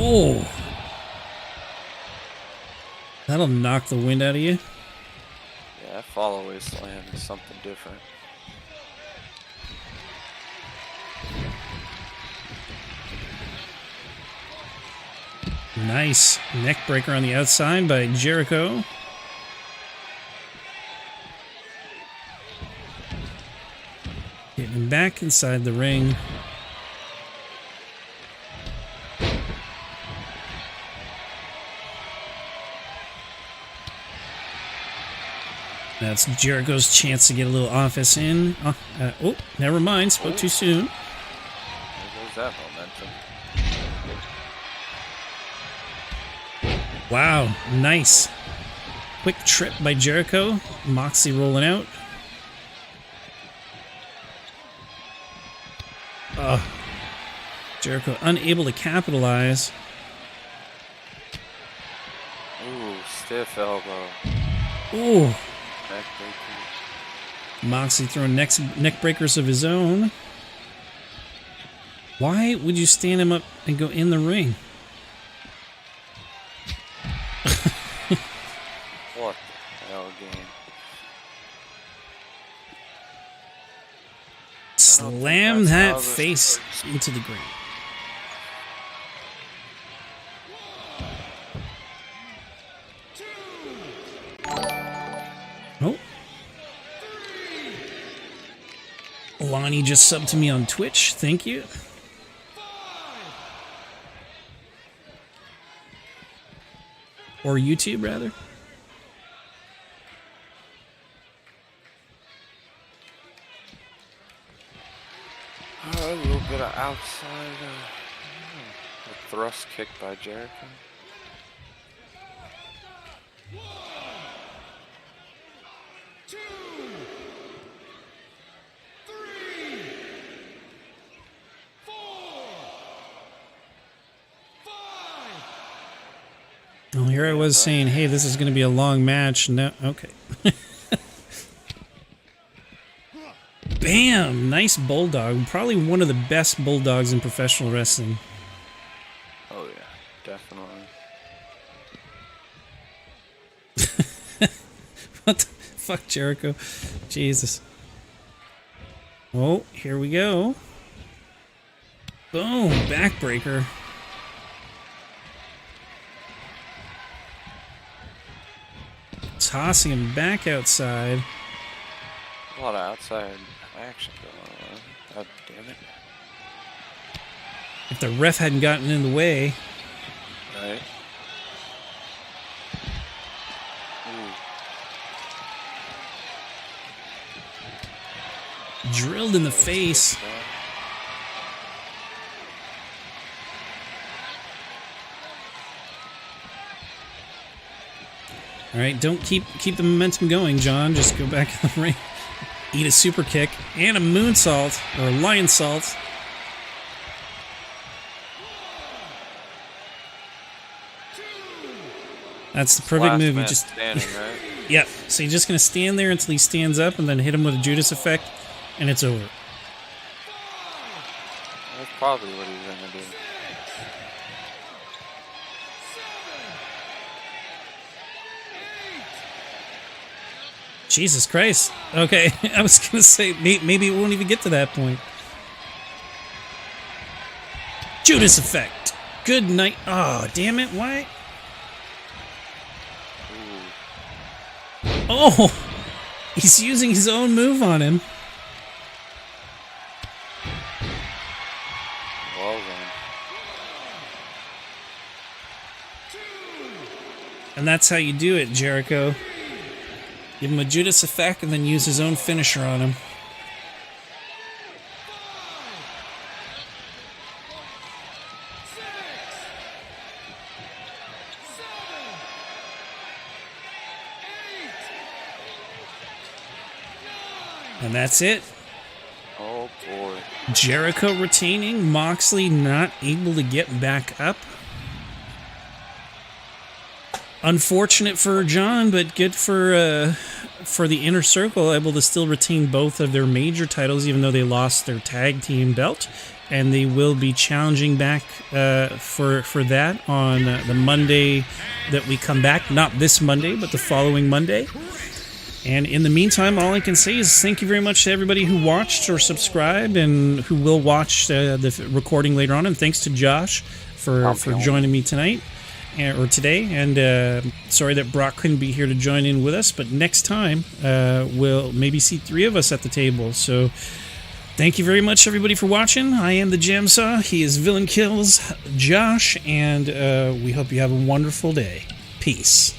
Oh. That'll knock the wind out of you. Yeah, follow-away slam is something different. Nice neck breaker on the outside by Jericho. Getting him back inside the ring. That's Jericho's chance to get a little offense in. Oh, never mind. Spoke too soon. There goes that momentum. Wow, nice. Quick trip by Jericho. Moxley rolling out. Jericho unable to capitalize. Ooh, stiff elbow. Ooh. Neck breaker. Moxley throwing neck breakers of his own. Why would you stand him up and go in the ring? What the hell game? Slam that face into the ground. Oh. Lonnie just subbed to me on Twitch. Thank you. Or YouTube, rather. A little bit of outside. A thrust kick by Jericho. here I was saying, hey, this is going to be a long match. No, okay. Bam! Nice bulldog. Probably one of the best bulldogs in professional wrestling. Oh yeah, definitely. What the fuck, Jericho? Jesus. Oh, here we go. Boom, backbreaker. Tossing him back outside. A lot of outside action going on. God damn it. If the ref hadn't gotten in the way. Right. Ooh. Drilled in the face. All right, don't keep the momentum going, John. Just go back in the ring. Eat a super kick and a moonsault or a lion salt. That's the perfect Last move. You man just standing, right? yeah. So you're just gonna stand there until he stands up, and then hit him with a Judas effect, and it's over. That's probably what he's gonna do. Jesus Christ. Okay, I was going to say, maybe it won't even get to that point. Judas effect. Good night. Oh, damn it. Why? Ooh. Oh, he's using his own move on him. Well then. And that's how you do it, Jericho. Give him a Judas effect and then use his own finisher on him. And that's it. Oh boy. Jericho retaining, Moxley not able to get back up. Unfortunate for John, but good for the Inner Circle, able to still retain both of their major titles, even though they lost their tag team belt, and they will be challenging back for that on the Monday that we come back. Not this Monday, but the following Monday. And in the meantime, all I can say is thank you very much to everybody who watched or subscribed and who will watch the recording later on. And thanks to Josh for joining me tonight. Or today, and sorry that Brock couldn't be here to join in with us, but next time we'll maybe see 3 of us at the table. So thank you very much, everybody, for watching. I am the JamSaw. He is Villain Kills Josh, and we hope you have a wonderful day. Peace.